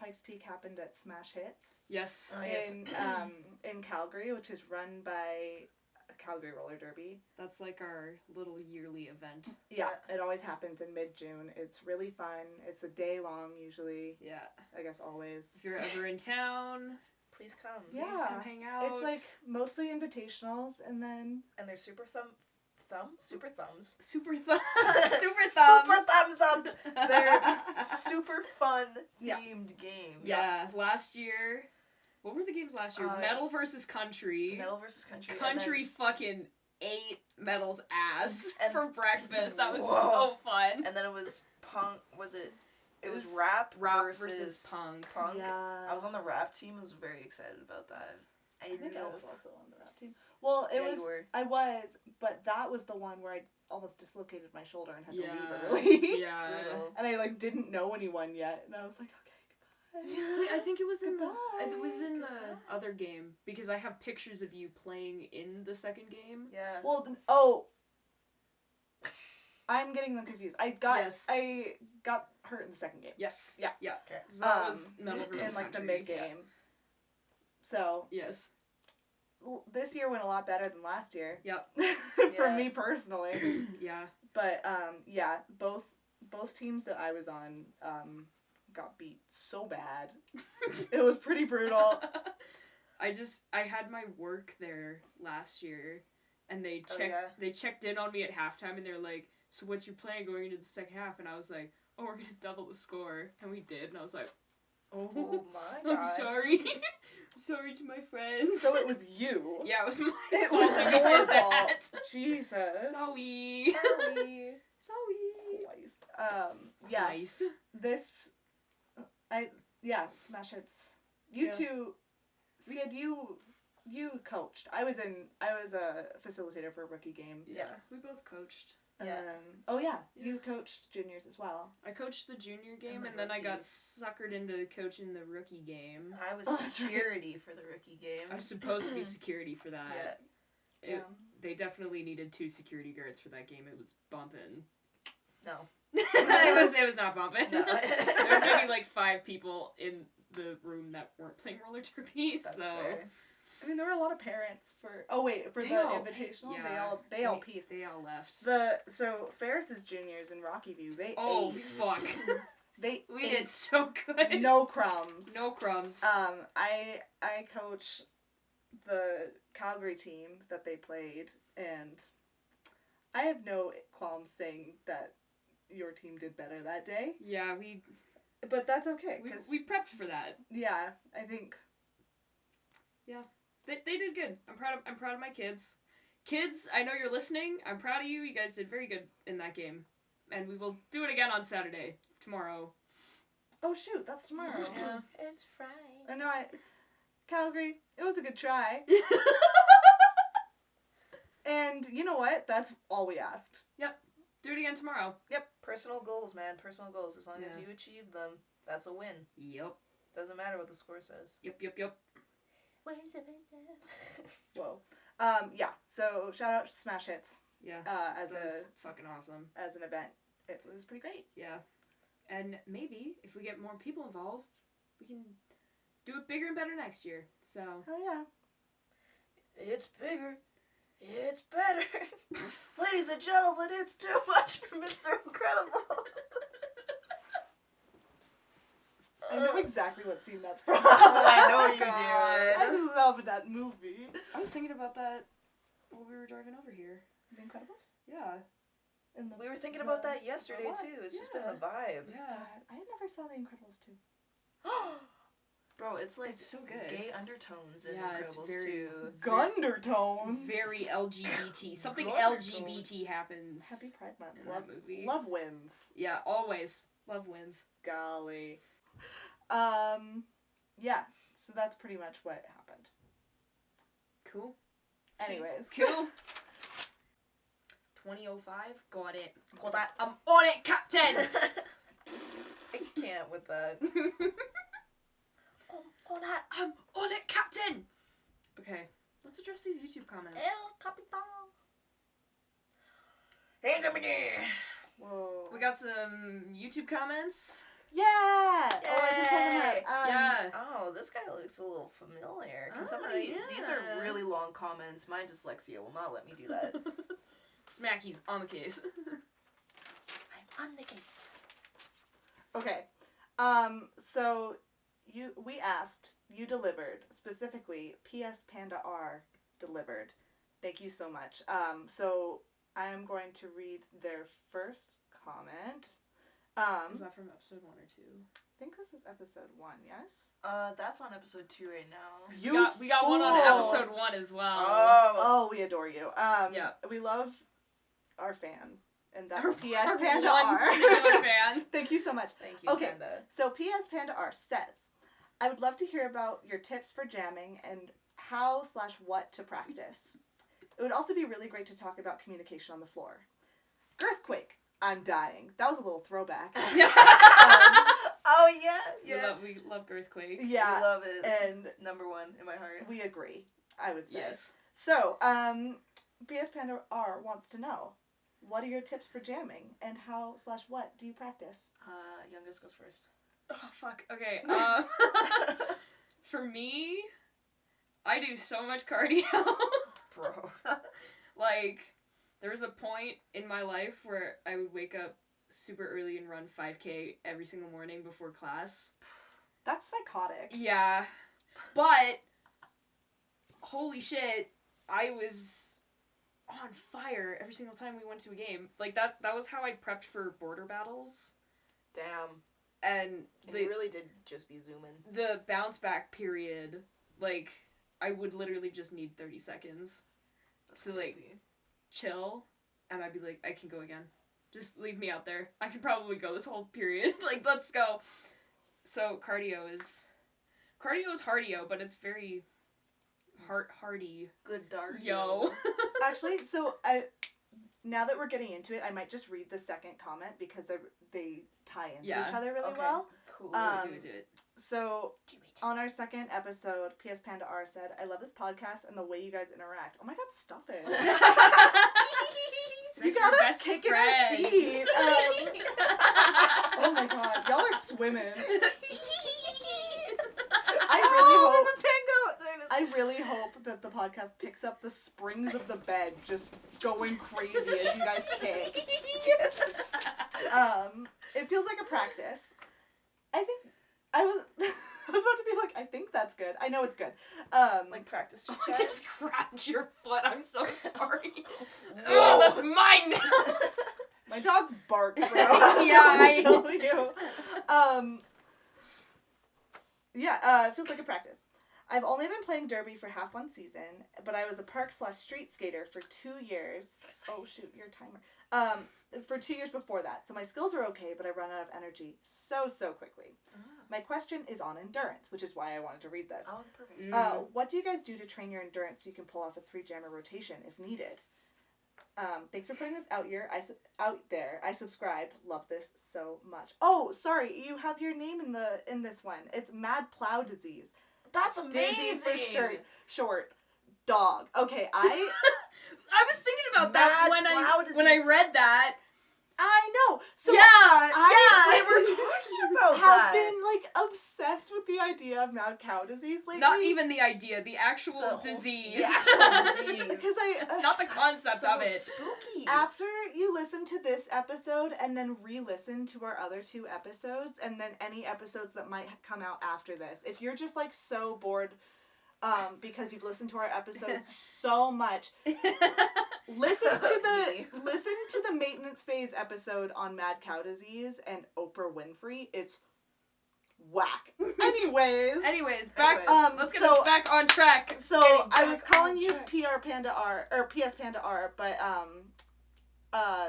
[SPEAKER 2] Pikes Peak happened at Smash Hits
[SPEAKER 1] Yes.
[SPEAKER 3] Oh, yes.
[SPEAKER 2] in Calgary, which is run by Calgary Roller Derby.
[SPEAKER 1] That's like our little yearly event.
[SPEAKER 2] Yeah, it always happens in mid-June. It's really fun. It's a day long usually.
[SPEAKER 1] Yeah.
[SPEAKER 2] I guess always.
[SPEAKER 1] If you're ever in town,
[SPEAKER 3] Please come.
[SPEAKER 2] Yeah.
[SPEAKER 1] please come hang out.
[SPEAKER 2] It's like mostly invitationals, and then
[SPEAKER 3] And they're super super thumbs.
[SPEAKER 1] super super thumbs.
[SPEAKER 3] Super thumbs up. They're super fun themed games.
[SPEAKER 1] Yeah. Last year, what were the games last year? Metal versus Country.
[SPEAKER 3] Metal versus Country.
[SPEAKER 1] Country fucking ate Metal's ass
[SPEAKER 3] And-
[SPEAKER 1] for breakfast. That was
[SPEAKER 3] Whoa.
[SPEAKER 1] so fun.
[SPEAKER 3] And then it was punk. Was it? It was rap
[SPEAKER 1] versus punk.
[SPEAKER 3] punk.
[SPEAKER 2] yeah.
[SPEAKER 3] I was on the rap team. I was very excited about that.
[SPEAKER 2] I think I was also on the rap team. Well, it was.
[SPEAKER 3] You were.
[SPEAKER 2] I was, but that was the one where I almost dislocated my shoulder and had to leave
[SPEAKER 1] Yeah.
[SPEAKER 2] early.
[SPEAKER 1] Yeah.
[SPEAKER 3] Brutal.
[SPEAKER 2] And I didn't know anyone yet, and I was like, okay, goodbye.
[SPEAKER 1] Wait, I think it was in
[SPEAKER 2] Goodbye.
[SPEAKER 1] it was in the
[SPEAKER 2] Goodbye.
[SPEAKER 1] other game because I have pictures of you playing in the second game.
[SPEAKER 3] Yeah.
[SPEAKER 2] Well, I'm getting them confused. I got hurt in the second game.
[SPEAKER 1] Yes.
[SPEAKER 2] Yeah.
[SPEAKER 1] Yeah.
[SPEAKER 3] Okay.
[SPEAKER 1] So that was Metal versus
[SPEAKER 2] in like the
[SPEAKER 1] Country.
[SPEAKER 2] mid game. So
[SPEAKER 1] Yes.
[SPEAKER 2] this year went a lot better than last year.
[SPEAKER 1] Yep.
[SPEAKER 2] For
[SPEAKER 3] Yeah.
[SPEAKER 2] me personally.
[SPEAKER 1] Yeah.
[SPEAKER 2] But both teams that I was on got beat so bad. It was pretty brutal.
[SPEAKER 1] I had my work there last year, and they
[SPEAKER 3] Oh,
[SPEAKER 1] checked
[SPEAKER 3] yeah?
[SPEAKER 1] they checked in on me at halftime, and they're like, "So what's your plan going into the second half?" And I was like, "Oh, we're gonna double the score," and we did, and I was like,
[SPEAKER 3] Oh
[SPEAKER 1] "Oh,
[SPEAKER 3] my god.
[SPEAKER 1] I'm sorry, sorry to my friends."
[SPEAKER 2] So it was you.
[SPEAKER 1] Yeah, it was my
[SPEAKER 2] It
[SPEAKER 1] fault
[SPEAKER 2] was
[SPEAKER 1] that we
[SPEAKER 2] your
[SPEAKER 1] did that.
[SPEAKER 2] Jesus.
[SPEAKER 1] Sorry.
[SPEAKER 3] Sorry.
[SPEAKER 1] Sorry.
[SPEAKER 2] Christ. Yeah.
[SPEAKER 1] Nice.
[SPEAKER 2] This, Smash Hits. You
[SPEAKER 1] Yeah.
[SPEAKER 2] two, Skid, you coached. I was a facilitator for a rookie game.
[SPEAKER 1] Yeah, we both coached.
[SPEAKER 2] And
[SPEAKER 3] Yeah.
[SPEAKER 2] then, you coached juniors as well.
[SPEAKER 1] I coached the junior game,
[SPEAKER 3] the
[SPEAKER 1] and then I got
[SPEAKER 3] rookie.
[SPEAKER 1] suckered into coaching the rookie game.
[SPEAKER 3] I was
[SPEAKER 2] Oh, that's right.
[SPEAKER 3] security for the rookie game.
[SPEAKER 1] I was supposed to be security for that.
[SPEAKER 3] Yeah.
[SPEAKER 1] They definitely needed 2 security guards for that game. It was bumping.
[SPEAKER 3] No.
[SPEAKER 1] it was not bumping.
[SPEAKER 3] No.
[SPEAKER 1] There was maybe like 5 people in the room that weren't playing roller derby.
[SPEAKER 3] That's
[SPEAKER 1] so
[SPEAKER 3] fair.
[SPEAKER 2] I mean, there were a lot of parents for
[SPEAKER 1] They
[SPEAKER 2] the
[SPEAKER 1] all-
[SPEAKER 2] invitational.
[SPEAKER 1] yeah.
[SPEAKER 2] They all pieced.
[SPEAKER 1] They all left.
[SPEAKER 2] So Ferris's juniors in Rocky View, they
[SPEAKER 1] Oh
[SPEAKER 2] ate.
[SPEAKER 1] fuck!
[SPEAKER 2] They
[SPEAKER 1] We
[SPEAKER 2] ate
[SPEAKER 1] did so good.
[SPEAKER 2] no crumbs.
[SPEAKER 1] No crumbs.
[SPEAKER 2] I coach the Calgary team that they played, and I have no qualms saying that your team did better that day.
[SPEAKER 1] Yeah,
[SPEAKER 2] But that's okay, because
[SPEAKER 1] we prepped for that.
[SPEAKER 2] yeah, I think
[SPEAKER 1] They did good. I'm proud of my kids. Kids, I know you're listening. I'm proud of you. You guys did very good in that game. And we will do it again on Saturday. Tomorrow.
[SPEAKER 2] oh shoot, that's tomorrow.
[SPEAKER 3] Yeah. It's Friday.
[SPEAKER 2] I know. Calgary, it was a good try. And you know what? That's all we asked.
[SPEAKER 1] Do it again tomorrow.
[SPEAKER 3] Personal goals, man. Personal goals. As long as
[SPEAKER 1] Yeah.
[SPEAKER 3] you achieve them, that's a win.
[SPEAKER 1] Yep.
[SPEAKER 3] Doesn't matter what the score says.
[SPEAKER 1] Yep.
[SPEAKER 3] Where's the
[SPEAKER 2] Whoa. Yeah. So shout out to Smash Hits.
[SPEAKER 1] Yeah.
[SPEAKER 2] As
[SPEAKER 1] That was fucking awesome.
[SPEAKER 2] an event, it was pretty great.
[SPEAKER 1] Yeah. And maybe if we get more people involved, we can do it bigger and better next year. So.
[SPEAKER 2] Hell yeah.
[SPEAKER 3] It's bigger. It's better. Ladies and gentlemen, it's too much for Mr. Incredible.
[SPEAKER 2] I know exactly what scene that's from.
[SPEAKER 3] I know you
[SPEAKER 1] God.
[SPEAKER 2] I love that movie.
[SPEAKER 1] I was thinking about that while we were driving over here.
[SPEAKER 2] The Incredibles.
[SPEAKER 1] Yeah.
[SPEAKER 2] And
[SPEAKER 3] We were thinking about that yesterday
[SPEAKER 2] what?
[SPEAKER 3] too. It's just been
[SPEAKER 1] Yeah.
[SPEAKER 3] the vibe.
[SPEAKER 1] Yeah.
[SPEAKER 2] God, I never saw The Incredibles 2.
[SPEAKER 3] Bro, it's like
[SPEAKER 1] It's so good.
[SPEAKER 3] gay undertones in
[SPEAKER 1] Yeah, it's
[SPEAKER 3] Incredibles
[SPEAKER 1] very-
[SPEAKER 3] 2.
[SPEAKER 2] Gundertones.
[SPEAKER 1] Very LGBT. Something
[SPEAKER 3] Wonderful.
[SPEAKER 1] LGBT happens.
[SPEAKER 2] Happy Pride Month.
[SPEAKER 1] in that movie.
[SPEAKER 2] Love wins.
[SPEAKER 1] Yeah, always. Love wins.
[SPEAKER 2] Golly. Yeah. So that's pretty much what happened.
[SPEAKER 1] Cool.
[SPEAKER 2] Anyways.
[SPEAKER 1] Cool. 2005. Got it.
[SPEAKER 3] Got that.
[SPEAKER 1] I'm on it, Captain!
[SPEAKER 3] I can't with that.
[SPEAKER 1] On that. I'm on it, Captain! Okay. Let's address these YouTube comments.
[SPEAKER 3] El Capitan. Hey, come here.
[SPEAKER 2] Whoa.
[SPEAKER 1] We got some YouTube comments.
[SPEAKER 2] Yeah. Oh, I can pull them
[SPEAKER 3] Yay.
[SPEAKER 2] up.
[SPEAKER 1] Yeah.
[SPEAKER 3] Oh, this guy looks a little familiar. Can
[SPEAKER 1] Ah,
[SPEAKER 3] somebody? These are
[SPEAKER 1] yeah.
[SPEAKER 3] really long comments. My dyslexia will not let me do that.
[SPEAKER 1] Smacky's on the case.
[SPEAKER 3] I'm on the case.
[SPEAKER 2] Okay. So we asked, you delivered, specifically PS Panda R delivered. Thank you so much. So I am going to read their first comment.
[SPEAKER 1] Is that from episode 1 or 2?
[SPEAKER 2] I think this is episode 1, yes?
[SPEAKER 3] That's on episode 2 right now.
[SPEAKER 1] We got one on
[SPEAKER 2] fool.
[SPEAKER 1] episode 1 as well.
[SPEAKER 2] Oh, we adore you.
[SPEAKER 1] Yeah.
[SPEAKER 2] We love our fan, and that's
[SPEAKER 1] Our
[SPEAKER 2] PS Panda
[SPEAKER 1] one
[SPEAKER 2] R.
[SPEAKER 1] singular fan.
[SPEAKER 2] Thank you so much.
[SPEAKER 3] Thank you,
[SPEAKER 2] Okay.
[SPEAKER 3] Panda.
[SPEAKER 2] So PS Panda R says, I would love to hear about your tips for jamming and how/what to practice. It would also be really great to talk about communication on the floor. Girthquake, I'm dying. That was a little throwback.
[SPEAKER 3] Oh yeah, yeah.
[SPEAKER 1] We love Girthquake.
[SPEAKER 2] Yeah,
[SPEAKER 3] We love it. It's
[SPEAKER 2] and
[SPEAKER 3] number 1 in my heart.
[SPEAKER 2] we agree, I would say.
[SPEAKER 1] Yes.
[SPEAKER 2] So, PS Panda R wants to know, what are your tips for jamming and how/what do you practice?
[SPEAKER 3] Youngest goes first.
[SPEAKER 1] Oh, fuck. Okay. For me, I do so much cardio.
[SPEAKER 3] Bro.
[SPEAKER 1] Like, there was a point in my life where I would wake up super early and run 5K every single morning before class.
[SPEAKER 2] That's psychotic.
[SPEAKER 1] Yeah. But, holy shit, I was on fire every single time we went to a game. Like, that was how I prepped for border battles.
[SPEAKER 3] Damn.
[SPEAKER 1] And
[SPEAKER 3] And you really did just be zooming.
[SPEAKER 1] the bounce back period, like, I would literally just need 30 seconds
[SPEAKER 3] That's
[SPEAKER 1] to, like,
[SPEAKER 3] crazy.
[SPEAKER 1] chill, and I'd be like, I can go again. Just leave me out there. I can probably go this whole period. Like, let's go. So, cardio is hardio, but it's very hardy.
[SPEAKER 3] Good dark.
[SPEAKER 1] Yo.
[SPEAKER 2] Actually, so now that we're getting into it, I might just read the second comment because they tie into
[SPEAKER 1] Yeah.
[SPEAKER 2] each other really
[SPEAKER 3] Okay.
[SPEAKER 2] well.
[SPEAKER 3] Cool.
[SPEAKER 1] Do it.
[SPEAKER 2] So
[SPEAKER 3] Do it.
[SPEAKER 2] on our second episode, PS Panda R said, I love this podcast and the way you guys interact. Oh my god, stop it.
[SPEAKER 1] It's
[SPEAKER 2] You
[SPEAKER 1] like
[SPEAKER 2] got
[SPEAKER 1] your
[SPEAKER 2] us
[SPEAKER 1] best
[SPEAKER 2] kicking our
[SPEAKER 1] friends.
[SPEAKER 2] feet. Oh my god, y'all are swimming. I really hope that the podcast picks up the springs of the bed just going crazy as you guys kick. It feels like a practice. I think I was about to be like, I think that's good. I know it's good.
[SPEAKER 3] Like practice
[SPEAKER 1] I
[SPEAKER 3] chit-chat.
[SPEAKER 1] just grabbed your foot. I'm so sorry. Oh, that's mine now.
[SPEAKER 2] my dog's bark, bro.
[SPEAKER 1] Yeah,
[SPEAKER 2] I tell you. It feels like a practice. I've only been playing derby for half one season, but I was a park/street skater for 2 years. Oh shoot, your timer. For 2 years before that, so my skills are okay, but I run out of energy so quickly. My question is on endurance, which is why I wanted to read this.
[SPEAKER 3] Oh, perfect.
[SPEAKER 2] What do you guys do to train your endurance so you can pull off a 3-jammer rotation if needed? Thanks for putting this out there. I subscribed. Love this so much. Oh, sorry, you have your name in this one. It's Mad Plow Disease.
[SPEAKER 3] That's amazing.
[SPEAKER 2] Dizzy for short. Dog. Okay, I
[SPEAKER 1] was thinking about that
[SPEAKER 3] Mad
[SPEAKER 1] when I read that.
[SPEAKER 2] know. So
[SPEAKER 1] yeah.
[SPEAKER 2] I
[SPEAKER 3] We were talking about
[SPEAKER 2] have
[SPEAKER 3] that.
[SPEAKER 2] been like obsessed with the idea of mad cow disease lately.
[SPEAKER 1] Not even the idea, the actual
[SPEAKER 3] The whole-
[SPEAKER 1] disease.
[SPEAKER 3] The actual disease.
[SPEAKER 2] because
[SPEAKER 1] Not the concept
[SPEAKER 3] so
[SPEAKER 1] of it.
[SPEAKER 3] Spooky.
[SPEAKER 2] after you listen to this episode and then re-listen to our other 2 episodes and then any episodes that might come out after this, if you're just like so bored because you've listened to our episodes so much, listen to the maintenance phase episode on mad cow disease and Oprah Winfrey. It's whack. Anyways,
[SPEAKER 1] back. Let's get us back on track.
[SPEAKER 2] So I was calling you PR Panda R or PS Panda R, but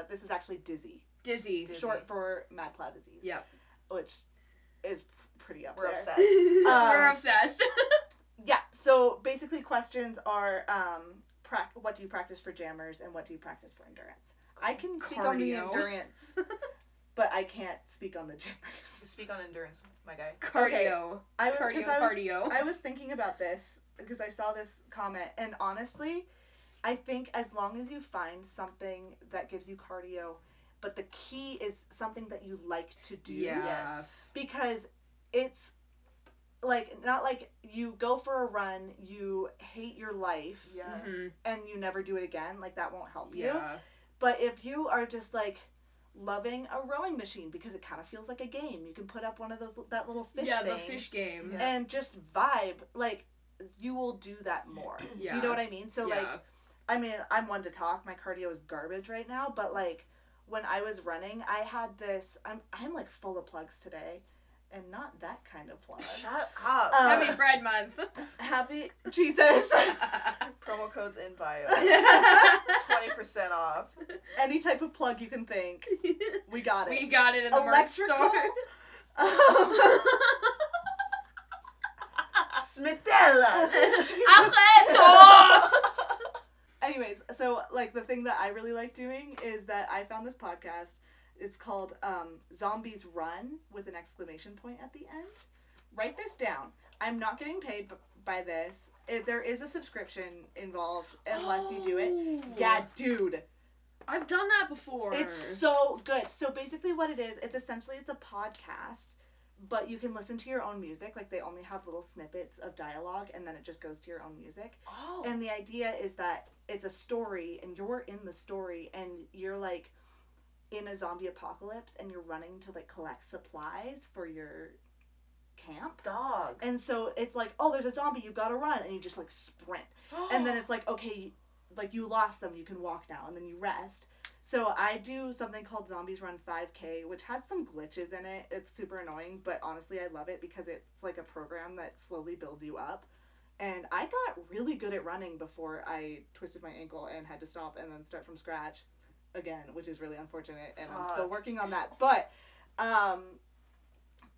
[SPEAKER 2] this is actually Dizzy.
[SPEAKER 1] Dizzy.
[SPEAKER 2] Short for mad cloud disease.
[SPEAKER 1] Yep.
[SPEAKER 2] Which is pretty up
[SPEAKER 3] We're
[SPEAKER 2] there.
[SPEAKER 3] obsessed.
[SPEAKER 1] We're obsessed.
[SPEAKER 2] Yeah. So basically, questions are what do you practice for jammers and what do you practice for endurance? I can speak on the endurance, but I can't speak on the jammers.
[SPEAKER 3] Speak on endurance, my guy.
[SPEAKER 1] Cardio.
[SPEAKER 2] Cardio. I was thinking about this because I saw this comment, and honestly, I think as long as you find something that gives you cardio, but the key is something that you like to do.
[SPEAKER 1] Yeah.
[SPEAKER 3] Yes.
[SPEAKER 2] Because it's like, not like you go for a run, you hate your life,
[SPEAKER 3] Yeah.
[SPEAKER 1] Mm-hmm.
[SPEAKER 2] and you never do it again, like that won't help you.
[SPEAKER 1] Yeah.
[SPEAKER 2] But if you are just like loving a rowing machine because it kind of feels like a game, you can put up one of those, that little fish thing,
[SPEAKER 1] the fish game.
[SPEAKER 3] Yeah.
[SPEAKER 2] and just vibe, like you will do that more.
[SPEAKER 1] Yeah.
[SPEAKER 2] Do you know what I mean? So like, I mean, I'm one to talk, my cardio is garbage right now, but like when I was running, I had this, I'm like full of plugs today. And not that kind of plug.
[SPEAKER 3] Shut up.
[SPEAKER 1] Happy Pride Month.
[SPEAKER 2] Happy Jesus.
[SPEAKER 3] Promo code's in bio. 20% off.
[SPEAKER 2] Any type of plug you can think. We got it.
[SPEAKER 1] We got it in the merch store.
[SPEAKER 3] Smitella.
[SPEAKER 2] Anyways, so like the thing that I really like doing is that I found this podcast. It's called Zombies Run with an exclamation point at the end. Write this down. I'm not getting paid by this. There is a subscription involved unless you do it. Yeah, dude.
[SPEAKER 1] I've done that before.
[SPEAKER 2] It's so good. So basically what it is, it's a podcast, but you can listen to your own music. Like they only have little snippets of dialogue and then it just goes to your own music.
[SPEAKER 3] Oh.
[SPEAKER 2] And the idea is that it's a story and you're in the story and you're like in a zombie apocalypse and you're running to like collect supplies for your camp.
[SPEAKER 3] Dog.
[SPEAKER 2] And so it's like, oh, there's a zombie, you gotta run, and you just like sprint. And then it's like, okay, like you lost them, you can walk now, and then you rest. So I do something called Zombies Run 5K, which has some glitches in it. It's super annoying, but honestly I love it because it's like a program that slowly builds you up. And I got really good at running before I twisted my ankle and had to stop and then start from scratch again, which is really unfortunate, and I'm still working on that. But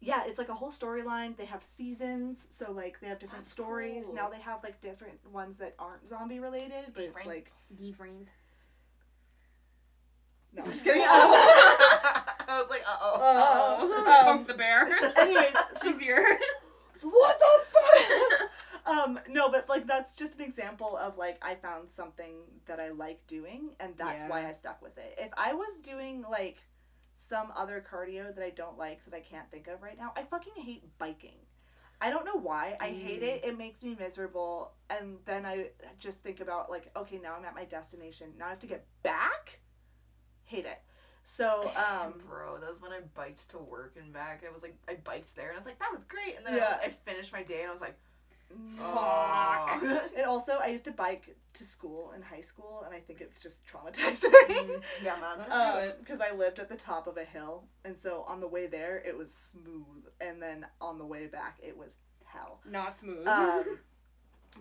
[SPEAKER 2] yeah, it's like a whole storyline. They have seasons, so like they have different stories.
[SPEAKER 3] Cool.
[SPEAKER 2] Now they have like different ones that aren't zombie related, but it's like
[SPEAKER 1] different.
[SPEAKER 2] No, I'm just kidding.
[SPEAKER 3] I was like,
[SPEAKER 1] Punk the bear.
[SPEAKER 2] Anyways,
[SPEAKER 1] she's here.
[SPEAKER 2] What the fuck? No, but like that's just an example of like I found something that I like doing, and that's why I stuck with it. If I was doing like some other cardio that I don't like, that I can't think of right now, I fucking hate biking. I don't know why. I hate it. It makes me miserable. And then I just think about like, okay, now I'm at my destination. Now I have to get back? Hate it. So,
[SPEAKER 3] bro, that was when I biked to work and back. I was like, I biked there and I was like, that was great. And then I finished my day and I was like, fuck.
[SPEAKER 2] And also, I used to bike to school in high school, and I think it's just traumatizing.
[SPEAKER 3] Yeah, man.
[SPEAKER 2] Because I lived at the top of a hill, and so on the way there, it was smooth, and then on the way back, it was hell.
[SPEAKER 1] Not smooth.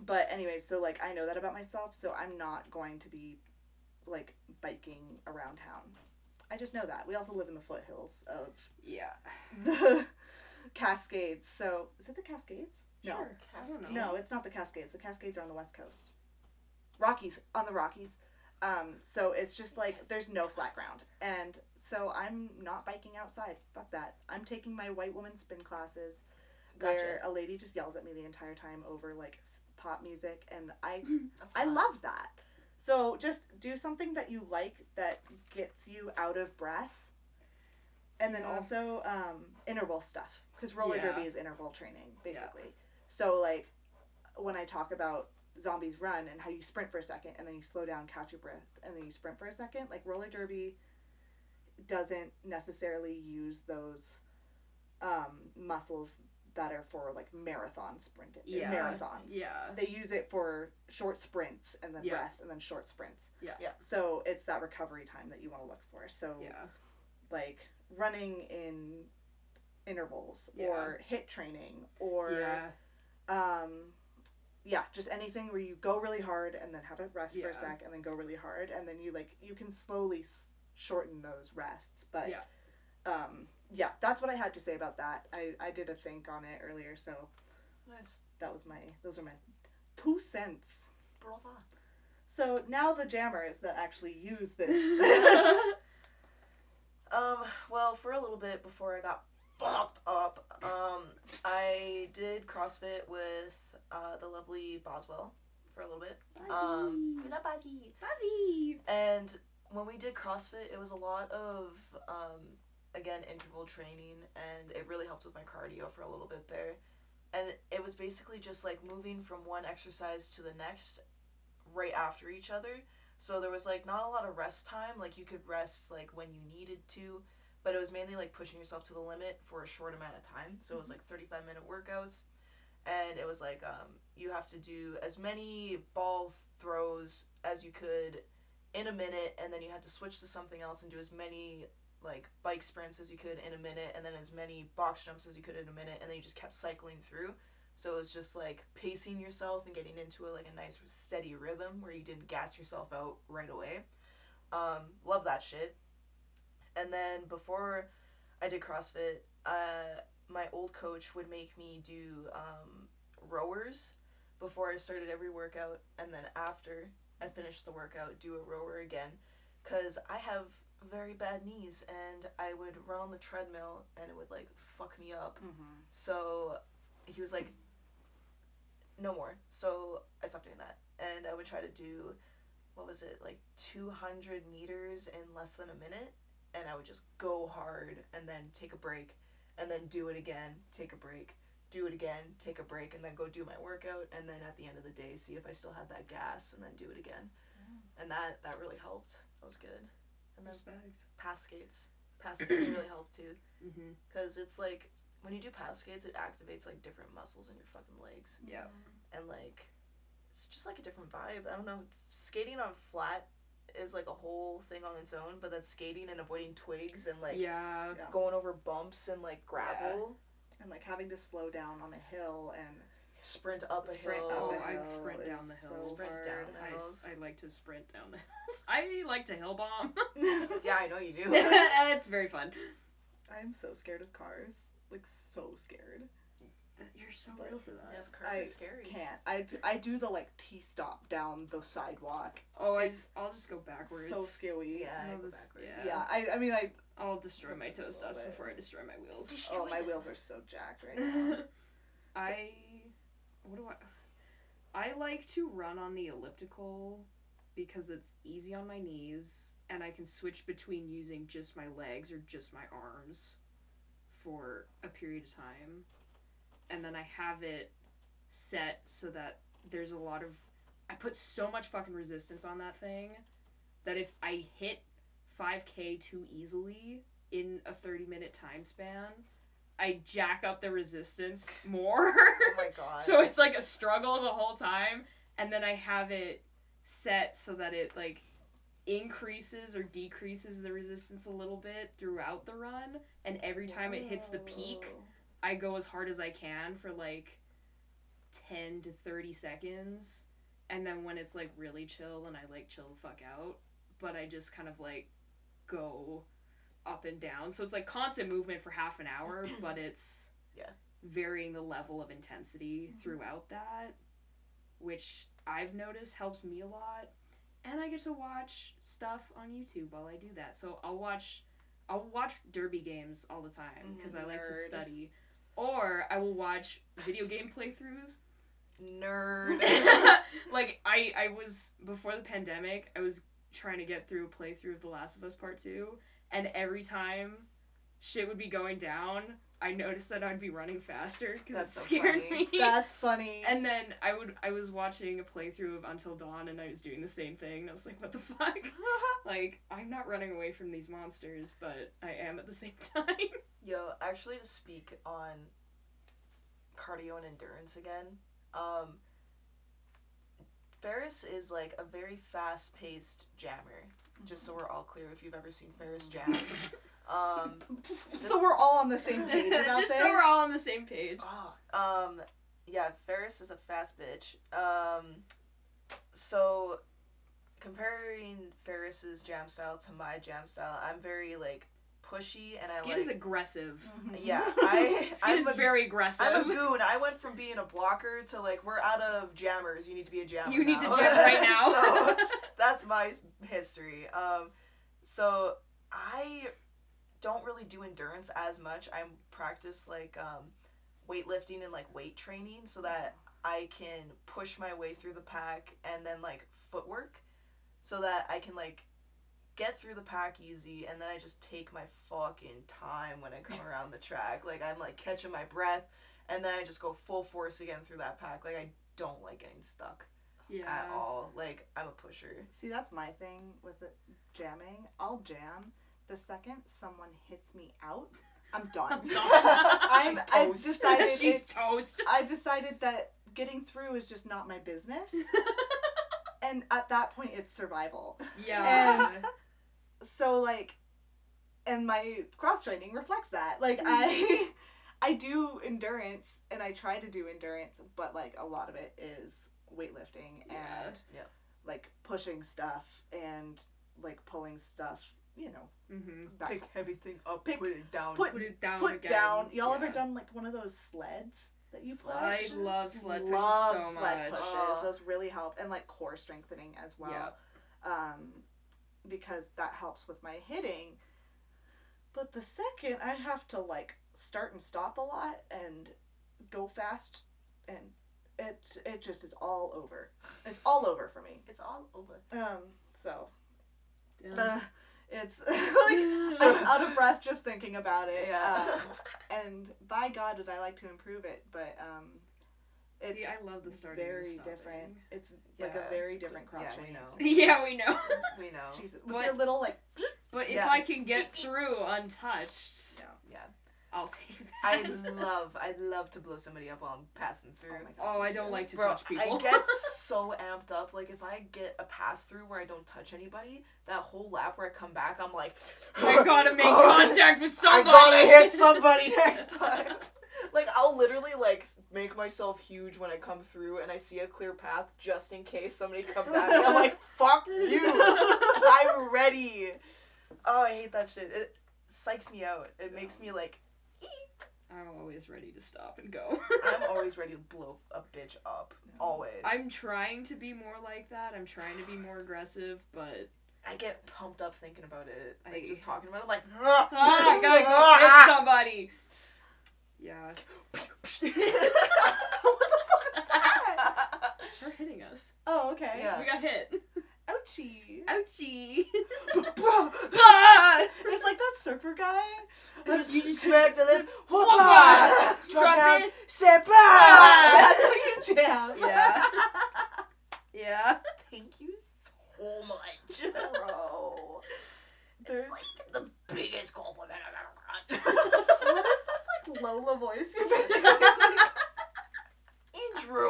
[SPEAKER 2] But anyways, so like I know that about myself, so I'm not going to be like biking around town. I just know that. We also live in the foothills of the Cascades. So is it the Cascades? No.
[SPEAKER 3] Sure,
[SPEAKER 1] I don't know.
[SPEAKER 2] No, it's not the Cascades. The Cascades are on the West Coast. Rockies, on the Rockies. So it's just like there's no flat ground. And so I'm not biking outside. Fuck that. I'm taking my white woman spin classes where a lady just yells at me the entire time over like pop music, and I love that. So just do something that you like that gets you out of breath. And then also interval stuff, because roller derby is interval training basically. So like when I talk about Zombies Run and how you sprint for a second and then you slow down, catch your breath, and then you sprint for a second, like roller derby doesn't necessarily use those muscles that are for like marathon sprinting. Marathons. Yeah. They use it for short sprints and then rest and then short sprints.
[SPEAKER 1] Yeah.
[SPEAKER 2] So it's that recovery time that you want to look for. So like running in intervals
[SPEAKER 1] Yeah.
[SPEAKER 2] or HIIT training or
[SPEAKER 1] Yeah.
[SPEAKER 2] just anything where you go really hard and then have a rest for a
[SPEAKER 1] Yeah.
[SPEAKER 2] sec and then go really hard, and then you can slowly shorten those rests. But that's what I had to say about that. I did a think on it earlier, so
[SPEAKER 3] Nice.
[SPEAKER 2] those are my 2 cents.
[SPEAKER 3] Brava.
[SPEAKER 2] So now the jammers that actually use this.
[SPEAKER 3] Well, for a little bit before I got fucked up, I did CrossFit with the lovely Boswell for a little bit. We love Bozzy.
[SPEAKER 1] Bobby.
[SPEAKER 3] And when we did CrossFit, it was a lot of again, interval training, and it really helped with my cardio for a little bit there. And it was basically just like moving from one exercise to the next right after each other. So there was like not a lot of rest time. Like you could rest like when you needed to, but it was mainly like pushing yourself to the limit for a short amount of time. So it was like 35-minute workouts, and it was like you have to do as many ball throws as you could in a minute, and then you had to switch to something else and do as many like bike sprints as you could in a minute, and then as many box jumps as you could in a minute, and then you just kept cycling through. So it was just like pacing yourself and getting into a nice steady rhythm where you didn't gas yourself out right away. Love that shit. And then before I did CrossFit, my old coach would make me do rowers before I started every workout, and then after I finished the workout, do a rower again, because I have very bad knees, and I would run on the treadmill and it would like fuck me up.
[SPEAKER 2] Mm-hmm.
[SPEAKER 3] So he was like, no more. So I stopped doing that, and I would try to do, what was it, like 200 meters in less than a minute, and I would just go hard and then take a break, and then do it again, take a break, do it again, take a break, and then go do my workout, and then at the end of the day see if I still had that gas, and then do it again. And that really helped. That was good. And then
[SPEAKER 1] Respect.
[SPEAKER 3] pass skates really helped too,
[SPEAKER 1] Mm-hmm.
[SPEAKER 3] because it's like when you do pass skates, it activates like different muscles in your fucking legs,
[SPEAKER 1] Yeah.
[SPEAKER 3] and like it's just like a different vibe. I don't know, skating on flat is like a whole thing on its own, but then skating and avoiding twigs and like
[SPEAKER 1] Yeah.
[SPEAKER 3] going over bumps and like gravel,
[SPEAKER 2] And like having to slow down on a hill and
[SPEAKER 3] sprint up a
[SPEAKER 2] Sprint
[SPEAKER 3] hill.
[SPEAKER 2] up
[SPEAKER 1] Oh,
[SPEAKER 2] a
[SPEAKER 1] I
[SPEAKER 2] hill
[SPEAKER 1] sprint down the
[SPEAKER 2] is
[SPEAKER 1] hills.
[SPEAKER 2] so
[SPEAKER 3] Sprint
[SPEAKER 2] hard.
[SPEAKER 3] down the hills.
[SPEAKER 1] I like to sprint down the hills. I like to hill bomb.
[SPEAKER 3] Yeah, I know you do.
[SPEAKER 1] It's very fun.
[SPEAKER 2] I'm so scared of cars. Like, so scared.
[SPEAKER 1] You're so
[SPEAKER 2] But-
[SPEAKER 1] real for that.
[SPEAKER 3] Yes, cars
[SPEAKER 2] I
[SPEAKER 3] are scary.
[SPEAKER 2] Can't. I do the like T-stop down the sidewalk.
[SPEAKER 1] Oh,
[SPEAKER 2] It's
[SPEAKER 1] I'll just go backwards.
[SPEAKER 2] So scary.
[SPEAKER 3] Yeah, I
[SPEAKER 1] I'll
[SPEAKER 3] go
[SPEAKER 1] just-
[SPEAKER 3] backwards.
[SPEAKER 1] yeah.
[SPEAKER 2] I mean,
[SPEAKER 1] I'll destroy my toe
[SPEAKER 2] A little
[SPEAKER 1] stops
[SPEAKER 2] bit.
[SPEAKER 1] before I destroy my wheels.
[SPEAKER 2] oh, my wheels are so jacked right now.
[SPEAKER 1] I like to run on the elliptical because it's easy on my knees, and I can switch between using just my legs or just my arms for a period of time. And then I have it set so that there's a lot of... I put so much fucking resistance on that thing that if I hit 5K too easily in a 30-minute time span, I jack up the resistance more.
[SPEAKER 3] Oh my god.
[SPEAKER 1] So it's like a struggle the whole time, and then I have it set so that it like increases or decreases the resistance a little bit throughout the run, and every time it hits the peak, I go as hard as I can for like 10 to 30 seconds, and then when it's like really chill, then I like chill the fuck out, but I just kind of like go up and down. So it's like constant movement for half an hour, but it's varying the level of intensity throughout that, which I've noticed helps me a lot. And I get to watch stuff on YouTube while I do that. So I'll watch derby games all the time because I like to
[SPEAKER 2] Nerd.
[SPEAKER 1] study. Or I will watch video game playthroughs.
[SPEAKER 3] Nerd.
[SPEAKER 1] Like I was, before the pandemic, I was trying to get through a playthrough of The Last of Us Part 2, and every time shit would be going down, I noticed that I'd be running faster because it
[SPEAKER 3] That's so
[SPEAKER 1] scared
[SPEAKER 3] funny.
[SPEAKER 1] me.
[SPEAKER 2] That's funny.
[SPEAKER 1] And then I was watching a playthrough of Until Dawn, and I was doing the same thing, and I was like, what the fuck? Like, I'm not running away from these monsters, but I am at the same time.
[SPEAKER 3] Yo, actually, to speak on cardio and endurance again, Ferris is like a very fast-paced jammer. Just so we're all clear, if you've ever seen Ferris jam,
[SPEAKER 2] So we're all on the same page about
[SPEAKER 1] Just
[SPEAKER 2] this?
[SPEAKER 1] so we're all on the same page.
[SPEAKER 3] Yeah, Ferris is a fast bitch. So comparing Ferris's jam style to my jam style, I'm very like pushy and
[SPEAKER 1] Skid
[SPEAKER 3] I like.
[SPEAKER 1] is aggressive.
[SPEAKER 3] Yeah,
[SPEAKER 1] Skid is very aggressive.
[SPEAKER 3] I'm a goon. I went from being a blocker to like, we're out of jammers. You need to be a jammer.
[SPEAKER 1] You need
[SPEAKER 3] now.
[SPEAKER 1] to jam right now.
[SPEAKER 3] So that's my history. So I don't really do endurance as much. I practice like weightlifting and like weight training so that I can push my way through the pack, and then like footwork so that I can like get through the pack easy, and then I just take my fucking time when I come around the track. Like, I'm like catching my breath, and then I just go full force again through that pack. Like, I don't like getting stuck at all. Like, I'm a pusher.
[SPEAKER 2] See, that's my thing with the jamming. I'll jam. The second someone hits me out, I'm done. I've decided
[SPEAKER 1] She's toast.
[SPEAKER 2] I've decided that getting through is just not my business. And at that point, it's survival.
[SPEAKER 1] Yeah.
[SPEAKER 2] And so, like, and my cross training reflects that. Like, I do endurance, and I try to do endurance, but, like, a lot of it is weightlifting and, like, pushing stuff and, like, pulling stuff, you know.
[SPEAKER 1] Mm-hmm.
[SPEAKER 3] Pick everything up, put it down.
[SPEAKER 1] Put it down
[SPEAKER 2] Put
[SPEAKER 1] again.
[SPEAKER 2] down. Y'all ever done, like, one of those sleds that you push?
[SPEAKER 1] I love sled pushes
[SPEAKER 2] Love
[SPEAKER 1] so
[SPEAKER 2] sled
[SPEAKER 1] much.
[SPEAKER 2] pushes. Those really help. And, like, core strengthening as well.
[SPEAKER 1] Yeah.
[SPEAKER 2] Because that helps with my hitting. But the second I have to like start and stop a lot and go fast, and it just is all over. It's all over for me.
[SPEAKER 3] It's all over.
[SPEAKER 2] So
[SPEAKER 1] Damn.
[SPEAKER 2] it's like I'm out of breath just thinking about it.
[SPEAKER 3] Yeah.
[SPEAKER 2] And by God, did I like to improve it, but it's
[SPEAKER 1] See, I love the starting and
[SPEAKER 2] very
[SPEAKER 1] the stopping.
[SPEAKER 2] different. It's like a very different cross training.
[SPEAKER 1] Yeah, we know.
[SPEAKER 3] We know.
[SPEAKER 2] Jesus, with
[SPEAKER 1] But-
[SPEAKER 2] your little like.
[SPEAKER 1] But if
[SPEAKER 3] Yeah.
[SPEAKER 1] I can get through untouched,
[SPEAKER 3] Yeah.
[SPEAKER 1] I'll take that.
[SPEAKER 3] I'd love to blow somebody up while I'm passing through.
[SPEAKER 2] Oh my God.
[SPEAKER 1] Oh, I don't like to
[SPEAKER 3] Bro,
[SPEAKER 1] touch people.
[SPEAKER 3] I get so amped up. Like, if I get a pass through where I don't touch anybody, that whole lap where I come back, I'm like,
[SPEAKER 1] I gotta make contact with somebody.
[SPEAKER 3] I gotta hit somebody next time. Like, I'll literally, like, make myself huge when I come through and I see a clear path just in case somebody comes at me. I'm like, fuck you. I'm ready. Oh, I hate that shit. It psychs me out. It makes me, like,
[SPEAKER 1] I'm always ready to stop and go.
[SPEAKER 3] I'm always ready to blow a bitch up. Always.
[SPEAKER 1] I'm trying to be more like that. I'm trying to be more aggressive, but
[SPEAKER 3] I get pumped up thinking about it. Like,
[SPEAKER 1] I-
[SPEAKER 3] just talking about it, like,
[SPEAKER 1] I gotta go hit somebody. Yeah,
[SPEAKER 2] What the fuck is that?
[SPEAKER 1] they're hitting us.
[SPEAKER 2] Oh, okay.
[SPEAKER 3] Yeah.
[SPEAKER 1] We got hit.
[SPEAKER 2] Ouchie.
[SPEAKER 1] Ouchie.
[SPEAKER 2] Bro,
[SPEAKER 1] Ah!
[SPEAKER 2] it's like that surfer guy.
[SPEAKER 3] You just smack the lip.
[SPEAKER 1] Whoop-ah!
[SPEAKER 3] Whoop-ah!
[SPEAKER 1] Drop
[SPEAKER 3] down.
[SPEAKER 1] it.
[SPEAKER 3] Step
[SPEAKER 1] Ah!
[SPEAKER 2] That's how you jam.
[SPEAKER 1] Yeah. Yeah.
[SPEAKER 3] Thank you so much.
[SPEAKER 2] Bro. There's
[SPEAKER 3] It's like the biggest compliment I've ever
[SPEAKER 2] what is this like Lola voice you're doing?
[SPEAKER 3] Andrew.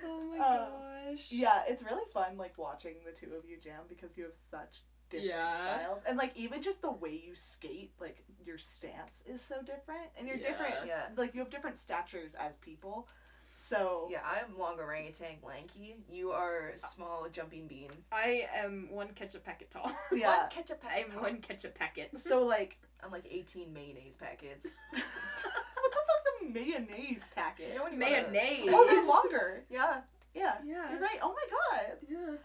[SPEAKER 1] Oh my gosh.
[SPEAKER 2] Yeah, it's really fun like watching the two of you jam because you have such different styles. And like even just the way you skate, like your stance is so different. And you're different.
[SPEAKER 3] Yeah.
[SPEAKER 2] Like you have different statures as people. So
[SPEAKER 3] Yeah, I'm long orangutan lanky. You are small jumping bean.
[SPEAKER 1] I am one ketchup packet tall.
[SPEAKER 2] yeah.
[SPEAKER 3] One ketchup
[SPEAKER 1] I
[SPEAKER 3] packet.
[SPEAKER 1] am one ketchup packet.
[SPEAKER 2] So like
[SPEAKER 3] I'm like 18 mayonnaise packets.
[SPEAKER 2] what the fuck's a mayonnaise packet?
[SPEAKER 3] You know when you wanna-
[SPEAKER 1] Mayonnaise.
[SPEAKER 2] Oh, they're longer.
[SPEAKER 3] Yeah.
[SPEAKER 2] Yeah.
[SPEAKER 1] Yeah.
[SPEAKER 2] You're right. Oh my God.
[SPEAKER 1] Yeah.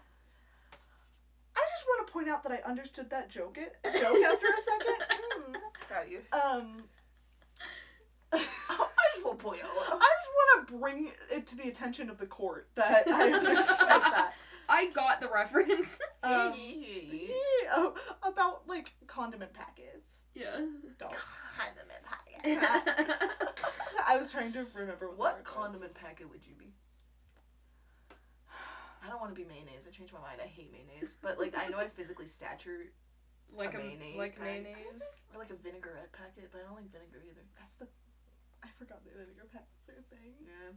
[SPEAKER 2] I just want to point out that I understood that joke after a second.
[SPEAKER 3] Proud of you.
[SPEAKER 2] I
[SPEAKER 3] I just want to point out.
[SPEAKER 2] just want to bring it to the attention of the court that I understood that.
[SPEAKER 1] I got the reference.
[SPEAKER 2] About like condiment packets.
[SPEAKER 1] Yeah.
[SPEAKER 2] Don't.
[SPEAKER 3] Condiment packet.
[SPEAKER 2] I was trying to remember
[SPEAKER 3] What
[SPEAKER 2] the word was.
[SPEAKER 3] condiment packet would you be? I don't want to be mayonnaise. I changed my mind. I hate mayonnaise. But like I know I physically stature
[SPEAKER 1] Like
[SPEAKER 3] A
[SPEAKER 1] a
[SPEAKER 3] mayonnaise
[SPEAKER 1] like
[SPEAKER 3] packet.
[SPEAKER 1] mayonnaise.
[SPEAKER 3] or like a vinaigrette packet, but I don't like vinegar either.
[SPEAKER 2] I forgot the vinegar packets are a thing.
[SPEAKER 3] Yeah.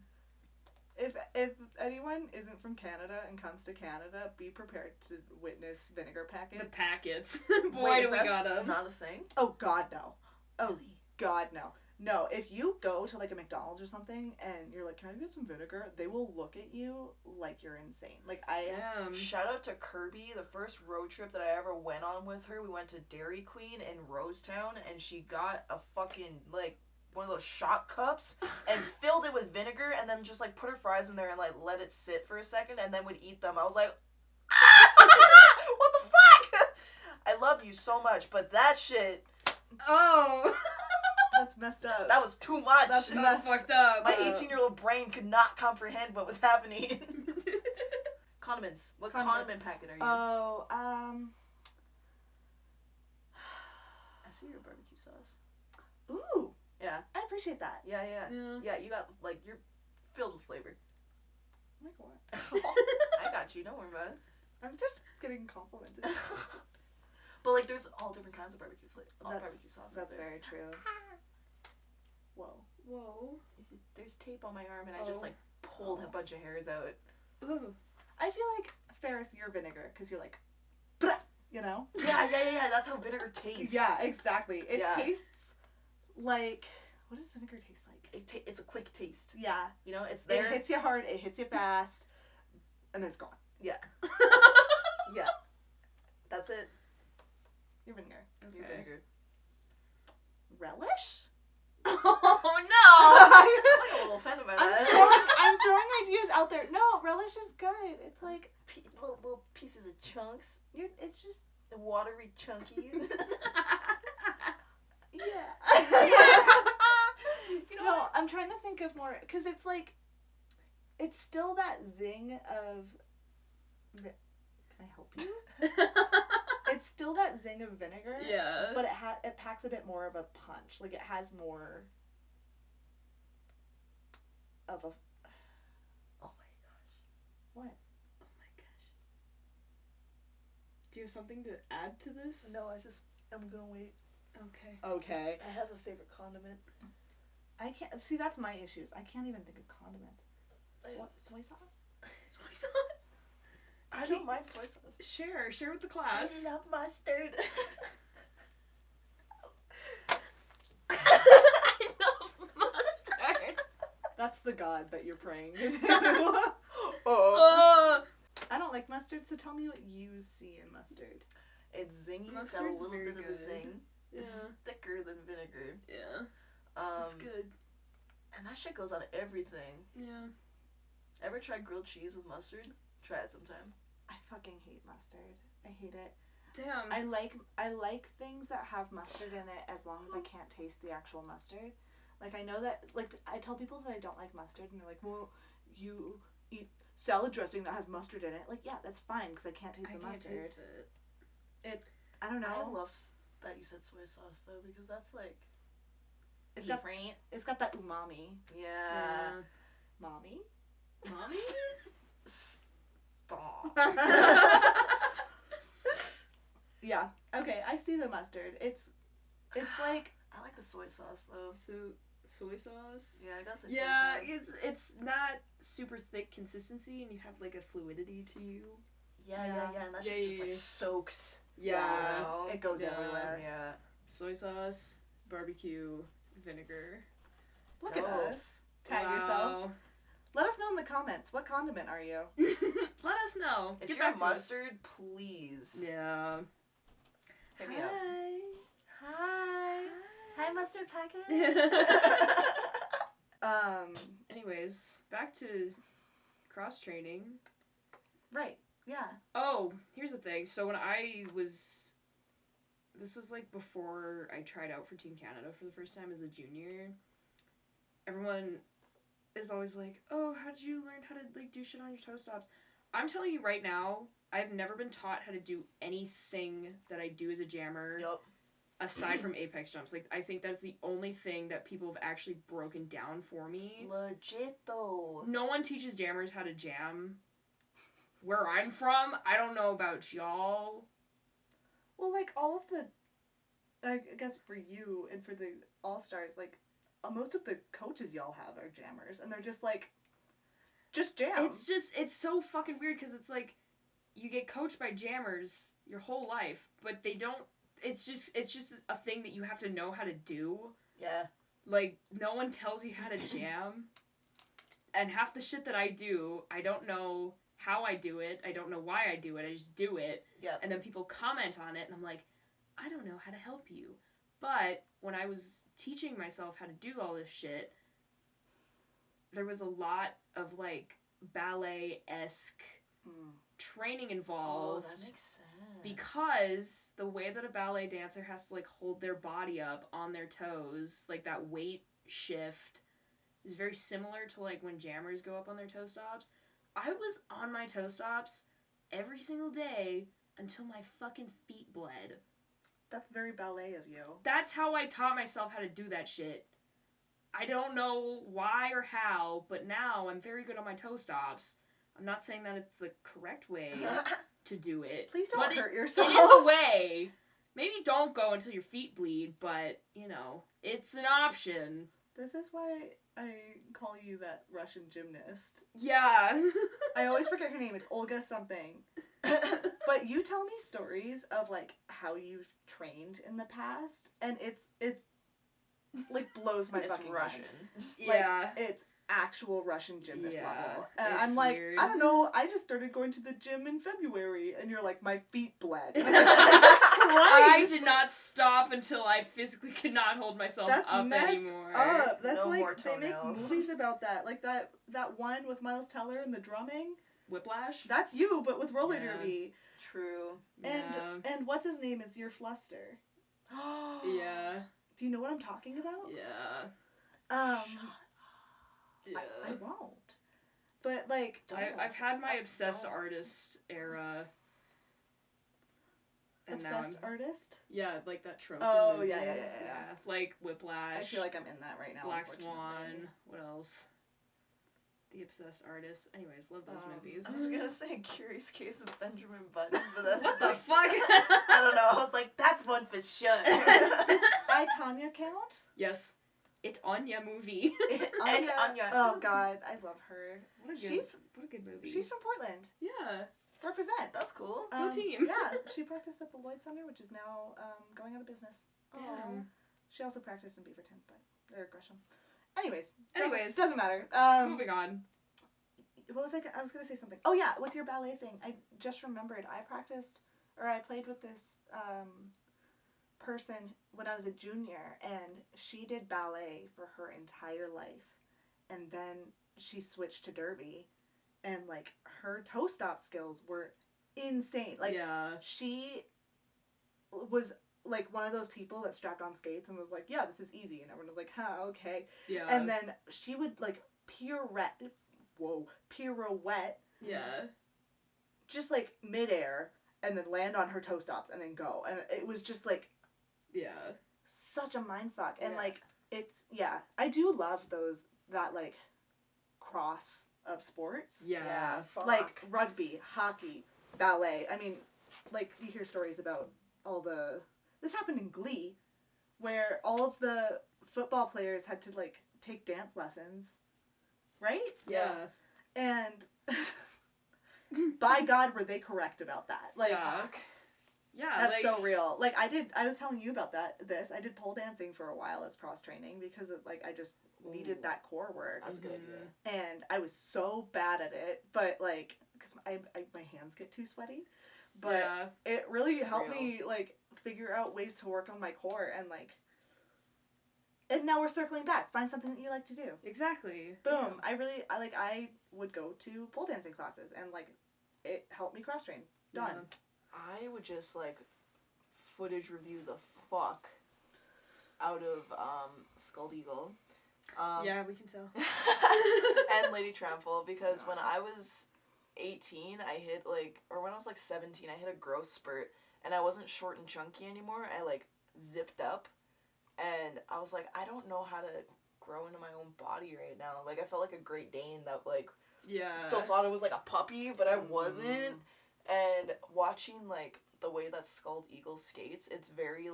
[SPEAKER 2] If anyone isn't from Canada and comes to Canada, be prepared to witness vinegar packets.
[SPEAKER 1] The packets. Boy,
[SPEAKER 3] Wait,
[SPEAKER 1] do
[SPEAKER 3] is
[SPEAKER 1] we
[SPEAKER 3] that
[SPEAKER 1] got them.
[SPEAKER 3] not a thing?
[SPEAKER 2] Oh God, no. Oh
[SPEAKER 3] Really?
[SPEAKER 2] God, no. No, if you go to like a McDonald's or something and you're like, "Can I get some vinegar?" They will look at you like you're insane. Like
[SPEAKER 1] Damn.
[SPEAKER 3] Shout out to Kirby. The first road trip that I ever went on with her, we went to Dairy Queen in Rosetown, and she got a fucking like one of those shot cups and filled it with vinegar, and then just like put her fries in there and like let it sit for a second, and then would eat them. I was like, what the fuck? I love you so much, but that shit.
[SPEAKER 1] Oh.
[SPEAKER 2] that's messed up.
[SPEAKER 3] That was too much.
[SPEAKER 2] That's
[SPEAKER 1] That was fucked up.
[SPEAKER 3] My 18-year-old brain could not comprehend what was happening. Condiments. What condiment packet are you?
[SPEAKER 2] Oh,
[SPEAKER 3] I see your barbecue sauce.
[SPEAKER 2] ooh,
[SPEAKER 3] Yeah.
[SPEAKER 2] I appreciate that.
[SPEAKER 3] Yeah.
[SPEAKER 1] Yeah.
[SPEAKER 3] Yeah, you got, like, you're filled with flavor.
[SPEAKER 2] Like what?
[SPEAKER 3] I got you. Don't worry about it.
[SPEAKER 2] I'm just getting complimented.
[SPEAKER 3] But, like, there's all different kinds of barbecue flavor. Barbecue sauce.
[SPEAKER 2] That's
[SPEAKER 3] out there.
[SPEAKER 2] very true. Whoa.
[SPEAKER 1] Whoa.
[SPEAKER 3] There's tape on my arm, and I just,
[SPEAKER 1] Oh.
[SPEAKER 3] like, pulled a bunch of hairs out.
[SPEAKER 1] Ooh.
[SPEAKER 2] I feel like Ferris, you're vinegar because you're like, "Bruh," you know?
[SPEAKER 3] Yeah. That's how vinegar tastes.
[SPEAKER 2] Yeah, exactly. It
[SPEAKER 3] Yeah.
[SPEAKER 2] tastes like, what does vinegar taste like?
[SPEAKER 3] It's a quick taste.
[SPEAKER 2] Yeah.
[SPEAKER 3] You know, it's there.
[SPEAKER 2] It hits you hard, it hits you fast, and then it's gone.
[SPEAKER 3] Yeah. Yeah. That's it.
[SPEAKER 2] Your vinegar.
[SPEAKER 3] Your
[SPEAKER 1] Okay.
[SPEAKER 3] vinegar.
[SPEAKER 1] Oh
[SPEAKER 2] Relish?
[SPEAKER 1] no.
[SPEAKER 3] I'm a little offended by
[SPEAKER 2] I'm
[SPEAKER 3] that.
[SPEAKER 2] throwing ideas out there. No, relish is good. It's like,
[SPEAKER 3] Little pieces of chunks.
[SPEAKER 2] it's just,
[SPEAKER 3] Watery, chunky.
[SPEAKER 2] yeah.
[SPEAKER 3] You know
[SPEAKER 2] No,
[SPEAKER 3] what?
[SPEAKER 2] I'm trying to think of more, because it's like, it's still that zing of, can I help you? It's still that zing of vinegar.
[SPEAKER 1] Yeah.
[SPEAKER 2] But it packs a bit more of a punch. Like, it has more of a...
[SPEAKER 3] Oh my gosh.
[SPEAKER 2] What?
[SPEAKER 1] Oh my gosh. Do you have something to add to this?
[SPEAKER 3] No, I'm gonna wait.
[SPEAKER 1] Okay.
[SPEAKER 2] Okay.
[SPEAKER 3] I have a favorite condiment.
[SPEAKER 2] I can't... See, that's my issues. I can't even think of condiments. Soy sauce?
[SPEAKER 1] Soy sauce.
[SPEAKER 3] I don't mind soy sauce.
[SPEAKER 1] Share with the class.
[SPEAKER 3] I love mustard.
[SPEAKER 1] I love mustard.
[SPEAKER 2] That's the god that you're praying.
[SPEAKER 3] Oh.
[SPEAKER 2] I don't like mustard, so tell me what you see in mustard.
[SPEAKER 3] It's zingy. It's got a
[SPEAKER 1] Mustard's
[SPEAKER 3] little
[SPEAKER 1] very
[SPEAKER 3] bit of a
[SPEAKER 1] good.
[SPEAKER 3] zing.
[SPEAKER 1] Yeah.
[SPEAKER 3] It's thicker than vinegar.
[SPEAKER 1] Yeah. It's
[SPEAKER 3] Um,
[SPEAKER 1] good.
[SPEAKER 3] and that shit goes on everything.
[SPEAKER 1] Yeah.
[SPEAKER 3] Ever tried grilled cheese with mustard? Try it sometime.
[SPEAKER 2] I fucking hate mustard. I hate it.
[SPEAKER 1] Damn.
[SPEAKER 2] I like things that have mustard in it as long as I can't taste the actual mustard. Like, I know that, like, I tell people that I don't like mustard, and they're like, well, you eat salad dressing that has mustard in it. Like, yeah, that's fine, because I can't taste the mustard.
[SPEAKER 1] Taste it.
[SPEAKER 2] I don't know.
[SPEAKER 3] I love that you said soy sauce though, because that's like
[SPEAKER 2] It's got,
[SPEAKER 3] different.
[SPEAKER 2] it's got that umami.
[SPEAKER 3] Yeah.
[SPEAKER 2] Mommy?
[SPEAKER 1] Mommy?
[SPEAKER 3] Stop.
[SPEAKER 2] Yeah. Okay, I see the mustard. It's like...
[SPEAKER 3] I like the soy sauce though.
[SPEAKER 1] So soy sauce.
[SPEAKER 3] Yeah, I gotta say
[SPEAKER 1] Yeah,
[SPEAKER 3] soy sauce.
[SPEAKER 1] it's not super thick consistency, and you have like a fluidity to you.
[SPEAKER 3] Yeah, and that
[SPEAKER 1] Yeah,
[SPEAKER 3] shit just
[SPEAKER 1] yeah,
[SPEAKER 3] like
[SPEAKER 1] yeah.
[SPEAKER 3] soaks.
[SPEAKER 1] Yeah.
[SPEAKER 3] Wow.
[SPEAKER 2] It goes
[SPEAKER 1] Yeah.
[SPEAKER 2] everywhere.
[SPEAKER 3] Yeah.
[SPEAKER 1] Soy sauce, barbecue, vinegar.
[SPEAKER 2] Look at
[SPEAKER 3] Dope.
[SPEAKER 2] us. Tag yourself. Let us know in the comments. What condiment are you?
[SPEAKER 1] Let us know.
[SPEAKER 3] If
[SPEAKER 1] Get
[SPEAKER 3] you're
[SPEAKER 1] back to us.
[SPEAKER 3] mustard, please
[SPEAKER 1] Yeah.
[SPEAKER 3] hit me up.
[SPEAKER 2] Hi. Hi, mustard packet.
[SPEAKER 1] Anyways, back to cross training.
[SPEAKER 2] Right. Yeah.
[SPEAKER 1] Oh, here's the thing. So when this was like before I tried out for Team Canada for the first time as a junior. Everyone is always like, "Oh, how did you learn how to like do shit on your toe stops?" I'm telling you right now, I've never been taught how to do anything that I do as a jammer
[SPEAKER 3] Yup.
[SPEAKER 1] aside from apex jumps. Like, I think that's the only thing that people have actually broken down for me.
[SPEAKER 3] Legit though.
[SPEAKER 1] No one teaches jammers how to jam. Where I'm from, I don't know about y'all.
[SPEAKER 2] Well, like, all of the... I guess for you and for the All-Stars, like, most of the coaches y'all have are jammers. And they're just like... Just jam.
[SPEAKER 1] It's so fucking weird because it's like you get coached by jammers your whole life, but they don't. It's just a thing that you have to know how to do.
[SPEAKER 3] Yeah.
[SPEAKER 1] Like, no one tells you how to jam. And half the shit that I do, I don't know how I do it. I don't know why I do it. I just do it.
[SPEAKER 3] Yeah.
[SPEAKER 1] And then people comment on it, and I'm like, I don't know how to help you. But when I was teaching myself how to do all this shit, there was a lot of, like, ballet-esque training involved.
[SPEAKER 3] Oh, that makes sense.
[SPEAKER 1] Because the way that a ballet dancer has to, like, hold their body up on their toes, like, that weight shift is very similar to, like, when jammers go up on their toe stops. I was on my toe stops every single day until my fucking feet bled.
[SPEAKER 2] That's very ballet of you.
[SPEAKER 1] That's how I taught myself how to do that shit. I don't know why or how, but now I'm very good on my toe stops. I'm not saying that it's the correct way to do it.
[SPEAKER 2] Please don't
[SPEAKER 1] but
[SPEAKER 2] hurt yourself.
[SPEAKER 1] It is a way. Maybe don't go until your feet bleed, but, you know, it's an option.
[SPEAKER 2] This is why I call you that Russian gymnast.
[SPEAKER 1] Yeah.
[SPEAKER 2] I always forget her name. It's Olga something. But you tell me stories of, like, how you've trained in the past, and it's like, blows my
[SPEAKER 3] It's
[SPEAKER 2] fucking
[SPEAKER 3] Russian.
[SPEAKER 2] mind.
[SPEAKER 1] Yeah.
[SPEAKER 2] Like, it's actual Russian gymnast
[SPEAKER 1] Yeah,
[SPEAKER 2] level.
[SPEAKER 1] it's
[SPEAKER 2] I'm like,
[SPEAKER 1] weird.
[SPEAKER 2] I don't know, I just started going to the gym in February, and you're like, my feet bled. And I'm
[SPEAKER 1] I
[SPEAKER 2] like, Jesus
[SPEAKER 1] did not stop until I physically could not hold myself
[SPEAKER 2] That's
[SPEAKER 1] up
[SPEAKER 2] messed
[SPEAKER 1] anymore.
[SPEAKER 2] up. That's
[SPEAKER 3] No
[SPEAKER 2] like,
[SPEAKER 3] more
[SPEAKER 2] they make
[SPEAKER 3] toenails.
[SPEAKER 2] movies about that. Like that one with Miles Teller and the drumming.
[SPEAKER 1] Whiplash?
[SPEAKER 2] That's you, but with roller
[SPEAKER 1] Yeah.
[SPEAKER 2] derby.
[SPEAKER 3] True.
[SPEAKER 2] And what's his name is your Fluster.
[SPEAKER 1] Yeah.
[SPEAKER 2] Do you know what I'm talking about?
[SPEAKER 1] Yeah.
[SPEAKER 2] I won't. But like,
[SPEAKER 1] I've had my obsessed artist era. And now
[SPEAKER 2] obsessed artist.
[SPEAKER 1] Yeah, like that trope.
[SPEAKER 2] Oh,
[SPEAKER 1] in
[SPEAKER 2] yeah, yeah,
[SPEAKER 1] movies.
[SPEAKER 2] yeah, yeah.
[SPEAKER 1] Like Whiplash.
[SPEAKER 2] I feel like I'm in that right now.
[SPEAKER 1] Black
[SPEAKER 2] unfortunately.
[SPEAKER 1] Swan. What else? The Obsessed Artist. Anyways, love those movies.
[SPEAKER 3] I was gonna say Curious Case of Benjamin Button, but that's
[SPEAKER 1] What the
[SPEAKER 3] like,
[SPEAKER 1] fuck?
[SPEAKER 3] I don't know. I was like, that's one for sure.
[SPEAKER 2] I, Tanya count?
[SPEAKER 1] Yes. It's Anya movie.
[SPEAKER 2] Anya.
[SPEAKER 3] Anya.
[SPEAKER 2] Oh God, I love her.
[SPEAKER 1] What a good,
[SPEAKER 2] She's-
[SPEAKER 1] what a good movie.
[SPEAKER 2] She's from Portland.
[SPEAKER 1] Yeah.
[SPEAKER 2] Represent.
[SPEAKER 3] That's cool.
[SPEAKER 1] Go team.
[SPEAKER 2] Yeah, she practiced at the Lloyd Center, which is now going out of business.
[SPEAKER 1] Damn.
[SPEAKER 2] She also practiced in Beaverton, or Gresham. Anyways,
[SPEAKER 1] Anyways.
[SPEAKER 2] doesn't matter.
[SPEAKER 1] Moving on.
[SPEAKER 2] What was I was gonna say something. Oh yeah, with your ballet thing, I just remembered I played with this person when I was a junior, and she did ballet for her entire life, and then she switched to derby, and like her toe stop skills were insane. Like
[SPEAKER 1] yeah.
[SPEAKER 2] she was like one of those people that strapped on skates and was like, yeah, this is easy, and everyone was like, huh, okay.
[SPEAKER 1] Yeah.
[SPEAKER 2] And then she would like pirouette,
[SPEAKER 1] yeah.
[SPEAKER 2] just like midair, and then land on her toe stops and then go, and it was just like
[SPEAKER 1] Yeah.
[SPEAKER 2] such a mindfuck. And
[SPEAKER 3] Yeah.
[SPEAKER 2] like I do love that like cross of sports,
[SPEAKER 1] Yeah.
[SPEAKER 3] Fuck.
[SPEAKER 2] like rugby, hockey, ballet. I mean, like you hear stories about this happened in Glee, where all of the football players had to like take dance lessons, right?
[SPEAKER 1] Yeah.
[SPEAKER 2] And by God, were they correct about that? Like,
[SPEAKER 1] Yeah. Yeah.
[SPEAKER 2] that's
[SPEAKER 1] like,
[SPEAKER 2] so real. Like I was telling you about this. I did pole dancing for a while as cross training because I just needed
[SPEAKER 3] Ooh.
[SPEAKER 2] that core work,
[SPEAKER 3] That's a good idea.
[SPEAKER 2] and I was so bad at it. But like, because my hands get too sweaty, but
[SPEAKER 1] yeah.
[SPEAKER 2] it really helped
[SPEAKER 3] Real.
[SPEAKER 2] me like figure out ways to work on my core and like. And now we're circling back. Find something that you like to do.
[SPEAKER 1] Exactly.
[SPEAKER 2] Boom. I would go to pole dancing classes, and like it helped me cross train. Done.
[SPEAKER 3] I would just like footage review the fuck out of Skull Eagle.
[SPEAKER 1] Yeah, we can tell.
[SPEAKER 3] And Lady Trample, because when I was 18, I hit or when I was 17, I hit a growth spurt, and I wasn't short and chunky anymore. I zipped up, and I was like, I don't know how to grow into my own body right now. Like, I felt like a Great Dane that
[SPEAKER 1] Yeah.
[SPEAKER 3] still thought it was like a puppy, but I wasn't. And watching the way that Skulled Eagle skates, it's very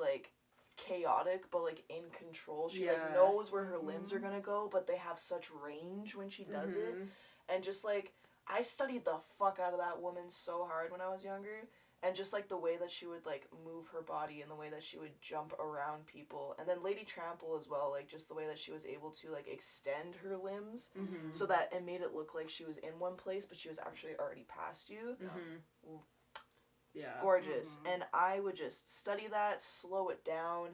[SPEAKER 3] chaotic but in control. She
[SPEAKER 1] Yeah.
[SPEAKER 3] knows where her limbs are gonna go, but they have such range when she does it.
[SPEAKER 4] And just, like, I studied the fuck out of that woman so hard when I was younger. And just, like, the way that she would, like, move her body and the way that she would jump around people. And then Lady Trample as well, like, just the way that she was able to, like, extend her limbs
[SPEAKER 1] Mm-hmm.
[SPEAKER 4] so that it made it look like she was in one place, but she was actually already past you.
[SPEAKER 1] Mm-hmm. Yeah.
[SPEAKER 4] Gorgeous. And I would just study that, slow it down,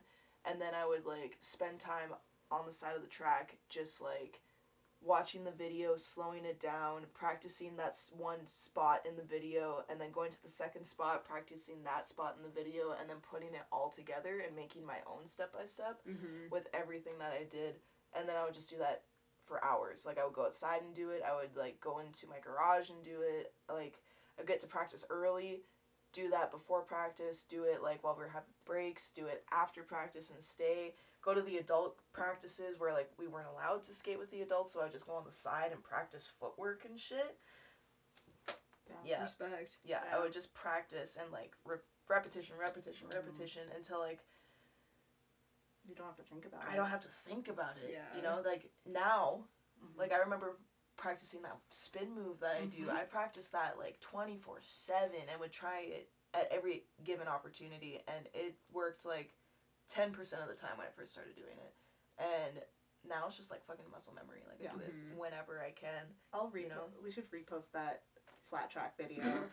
[SPEAKER 4] and then I would, like, spend time on the side of the track just, like, watching the video, slowing it down, practicing that one spot in the video, and then going to the second spot, practicing that spot in the video, and then putting it all together and making my own step-by-step
[SPEAKER 1] Mm-hmm.
[SPEAKER 4] with everything that I did. And then I would just do that for hours. Like, I would go outside and do it. I would, like, go into my garage and do it. Like, I'd get to practice early, do that before practice, do it, like, while we were having breaks, do it after practice and stay. Go to the adult practices where, like, we weren't allowed to skate with the adults, so I would just go on the side and practice footwork and shit. Yeah.
[SPEAKER 1] Respect.
[SPEAKER 4] Yeah,
[SPEAKER 2] Yeah.
[SPEAKER 4] I would just practice and, like, repetition until, like,
[SPEAKER 2] You don't have to think about it.
[SPEAKER 4] I don't have to think about it.
[SPEAKER 1] Yeah.
[SPEAKER 4] You know, like, now,
[SPEAKER 2] Mhm.
[SPEAKER 4] like, I remember practicing that spin move that I do. I practiced that, like, 24/7 and would try it at every given opportunity, and it worked, like, 10% of the time when I first started doing it. And now it's just, like, fucking muscle memory. Like, I do it
[SPEAKER 1] Mhm.
[SPEAKER 4] whenever I can.
[SPEAKER 2] I'll
[SPEAKER 4] know?
[SPEAKER 2] we should repost that flat track video.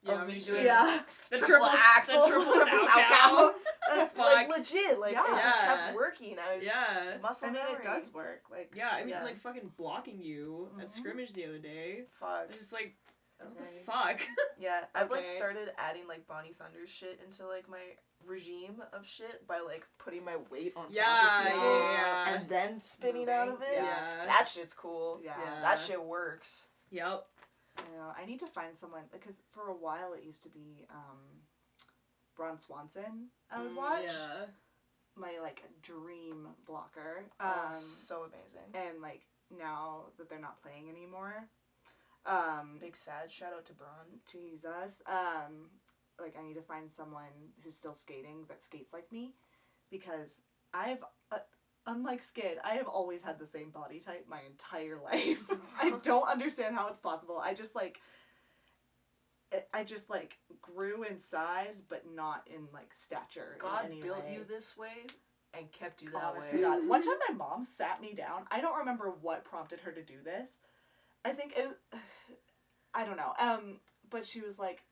[SPEAKER 1] Yeah,
[SPEAKER 4] Of
[SPEAKER 1] we
[SPEAKER 4] me
[SPEAKER 1] should.
[SPEAKER 4] doing
[SPEAKER 2] Yeah.
[SPEAKER 1] The
[SPEAKER 4] triple axle,
[SPEAKER 1] The triple
[SPEAKER 4] triple
[SPEAKER 1] sow cow.
[SPEAKER 4] like,
[SPEAKER 1] Fuck.
[SPEAKER 4] legit. Like,
[SPEAKER 2] Yeah.
[SPEAKER 4] it just
[SPEAKER 1] Yeah.
[SPEAKER 4] kept working. I was
[SPEAKER 1] Yeah.
[SPEAKER 4] muscle
[SPEAKER 2] I mean,
[SPEAKER 4] memory.
[SPEAKER 2] it does work. Like,
[SPEAKER 1] Yeah, I mean,
[SPEAKER 4] Yeah.
[SPEAKER 1] like, fucking blocking you at
[SPEAKER 2] Mhm.
[SPEAKER 1] scrimmage the other day.
[SPEAKER 4] Fuck.
[SPEAKER 1] I was just like, what the
[SPEAKER 2] Okay.
[SPEAKER 1] fuck?
[SPEAKER 4] Yeah, I've, like,
[SPEAKER 2] Okay.
[SPEAKER 4] started adding, like, Bonnie Thunder's shit into, like, my regime of shit by, like, putting my weight on top
[SPEAKER 1] Yeah,
[SPEAKER 4] of people
[SPEAKER 1] yeah.
[SPEAKER 4] and then spinning out of it.
[SPEAKER 1] Yeah.
[SPEAKER 4] That shit's cool.
[SPEAKER 2] yeah.
[SPEAKER 1] Yeah.
[SPEAKER 4] That shit works.
[SPEAKER 1] Yep.
[SPEAKER 2] You know, I need to find someone, because for a while it used to be Bron Swanson I would watch.
[SPEAKER 1] Yeah.
[SPEAKER 2] My, like, dream blocker.
[SPEAKER 4] Oh, so amazing.
[SPEAKER 2] And, like, now that they're not playing anymore,
[SPEAKER 4] Big sad shout out to Braun.
[SPEAKER 2] Jesus, like, I need to find someone who's still skating that skates like me, because I've, unlike Skid, I have always had the same body type my entire life. I don't understand how it's possible. I just, like, grew in size, but not in, like, stature
[SPEAKER 4] God
[SPEAKER 2] in any
[SPEAKER 4] built
[SPEAKER 2] way.
[SPEAKER 4] you this way and kept you that
[SPEAKER 2] Honest
[SPEAKER 4] way.
[SPEAKER 2] to God. One time my mom sat me down. I don't remember what prompted her to do this. I think it, I don't know. But she was like,